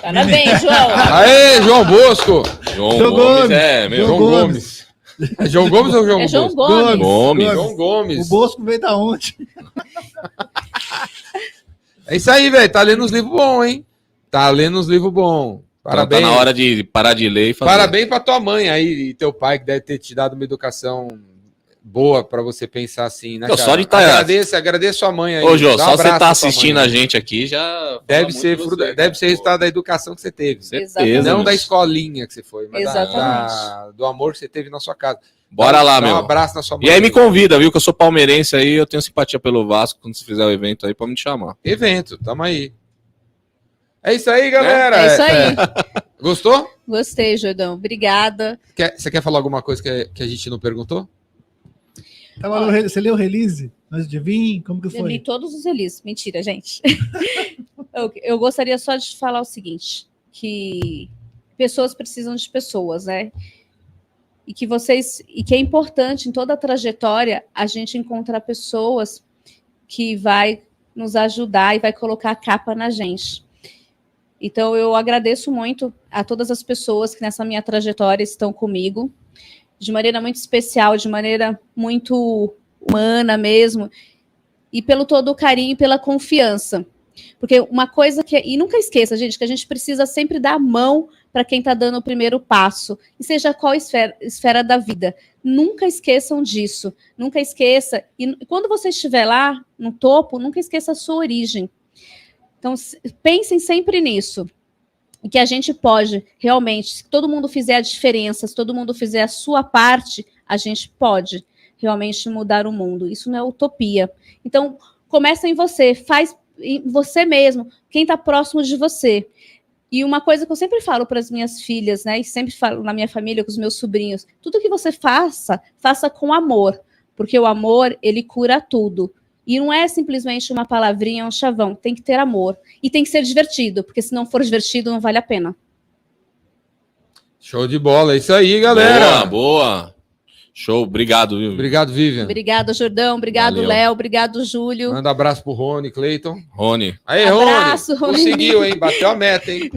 Parabéns, João. Aê, João Bosco! João Gomes é, meu. João Gomes. É João Gomes ou João É João Bosco? Gomes. João Gomes. O Bosco veio da onde? É isso aí, velho. Tá lendo uns livros bons, hein? Tá lendo uns livros bons. Parabéns. Tá na hora de parar de ler e fazer. Parabéns pra tua mãe aí e teu pai, que deve ter te dado uma educação boa pra você pensar assim, né, Pô, cara? só de tá... Agradeço sua mãe aí. Ô, Jô, Dá um só você abraço tá pra tua assistindo mãe. a gente aqui já... Deve ser resultado da educação que você teve. Certeza. Não da escolinha que você foi, mas Exatamente. do amor que você teve na sua casa. Bora lá, Dá meu. Um abraço na sua mãe. E aí me convida, viu? Que eu sou palmeirense aí, eu tenho simpatia pelo Vasco. Quando você fizer o evento aí, pode me chamar. Evento, tamo aí. É isso aí, galera. É isso aí. Gostou? Gostei, Jordão. Obrigada. Você quer falar alguma coisa que a gente não perguntou? Você leu o release? Antes de vir? Como que Eu li foi? todos os releases. Mentira, gente. eu gostaria só de falar o seguinte, que pessoas precisam de pessoas, né? E que é importante em toda a trajetória a gente encontrar pessoas que vai nos ajudar e vai colocar a capa na gente. Então, eu agradeço muito a todas as pessoas que nessa minha trajetória estão comigo, de maneira muito especial, de maneira muito humana mesmo, e pelo todo o carinho e pela confiança. Porque uma coisa que... E nunca esqueça, gente, que a gente precisa sempre dar a mão para quem está dando o primeiro passo, e seja qual esfera da vida. Nunca esqueçam disso. Nunca esqueça. E quando você estiver lá, no topo, nunca esqueça a sua origem. Então, pensem sempre nisso. E que a gente pode, realmente, se todo mundo fizer a diferença, se todo mundo fizer a sua parte, a gente pode realmente mudar o mundo. Isso não é utopia. Então, começa em você, faz em você mesmo, quem está próximo de você. E uma coisa que eu sempre falo para as minhas filhas, né, e sempre falo na minha família, com os meus sobrinhos, tudo que você faça, faça com amor, porque o amor, ele cura tudo. E não é simplesmente uma palavrinha, um chavão, tem que ter amor. E tem que ser divertido, porque se não for divertido, não vale a pena. Show de bola, é isso aí, galera. Boa. Show, obrigado, viu? Obrigado, Vivian. Obrigada, Jordão. Obrigado, Léo. Obrigado, Júlio. Manda abraço pro Rony, Cleiton. Rony. Aí, Abraço, Rony. Rony. Conseguiu, hein? Bateu a meta, hein?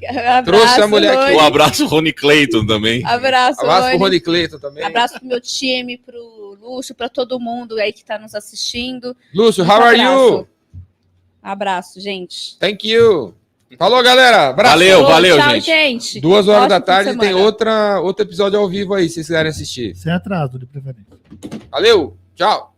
Abraço, Trouxe a mulher aqui. Um abraço, Rony Cleiton, também. Abraço, Abraço pro Rony. Rony Cleiton também. Abraço pro meu time, pro Lúcio, para todo mundo aí que está nos assistindo. Lúcio, Muito how are abraço. you? Abraço, gente. Thank you. Falou, galera. Abraço. Valeu, Tchau, gente. gente. 2 horas da Ótimo fim de tarde tem semana. outro episódio ao vivo aí, se vocês quiserem assistir. Sem atraso, de preferência. Valeu, tchau.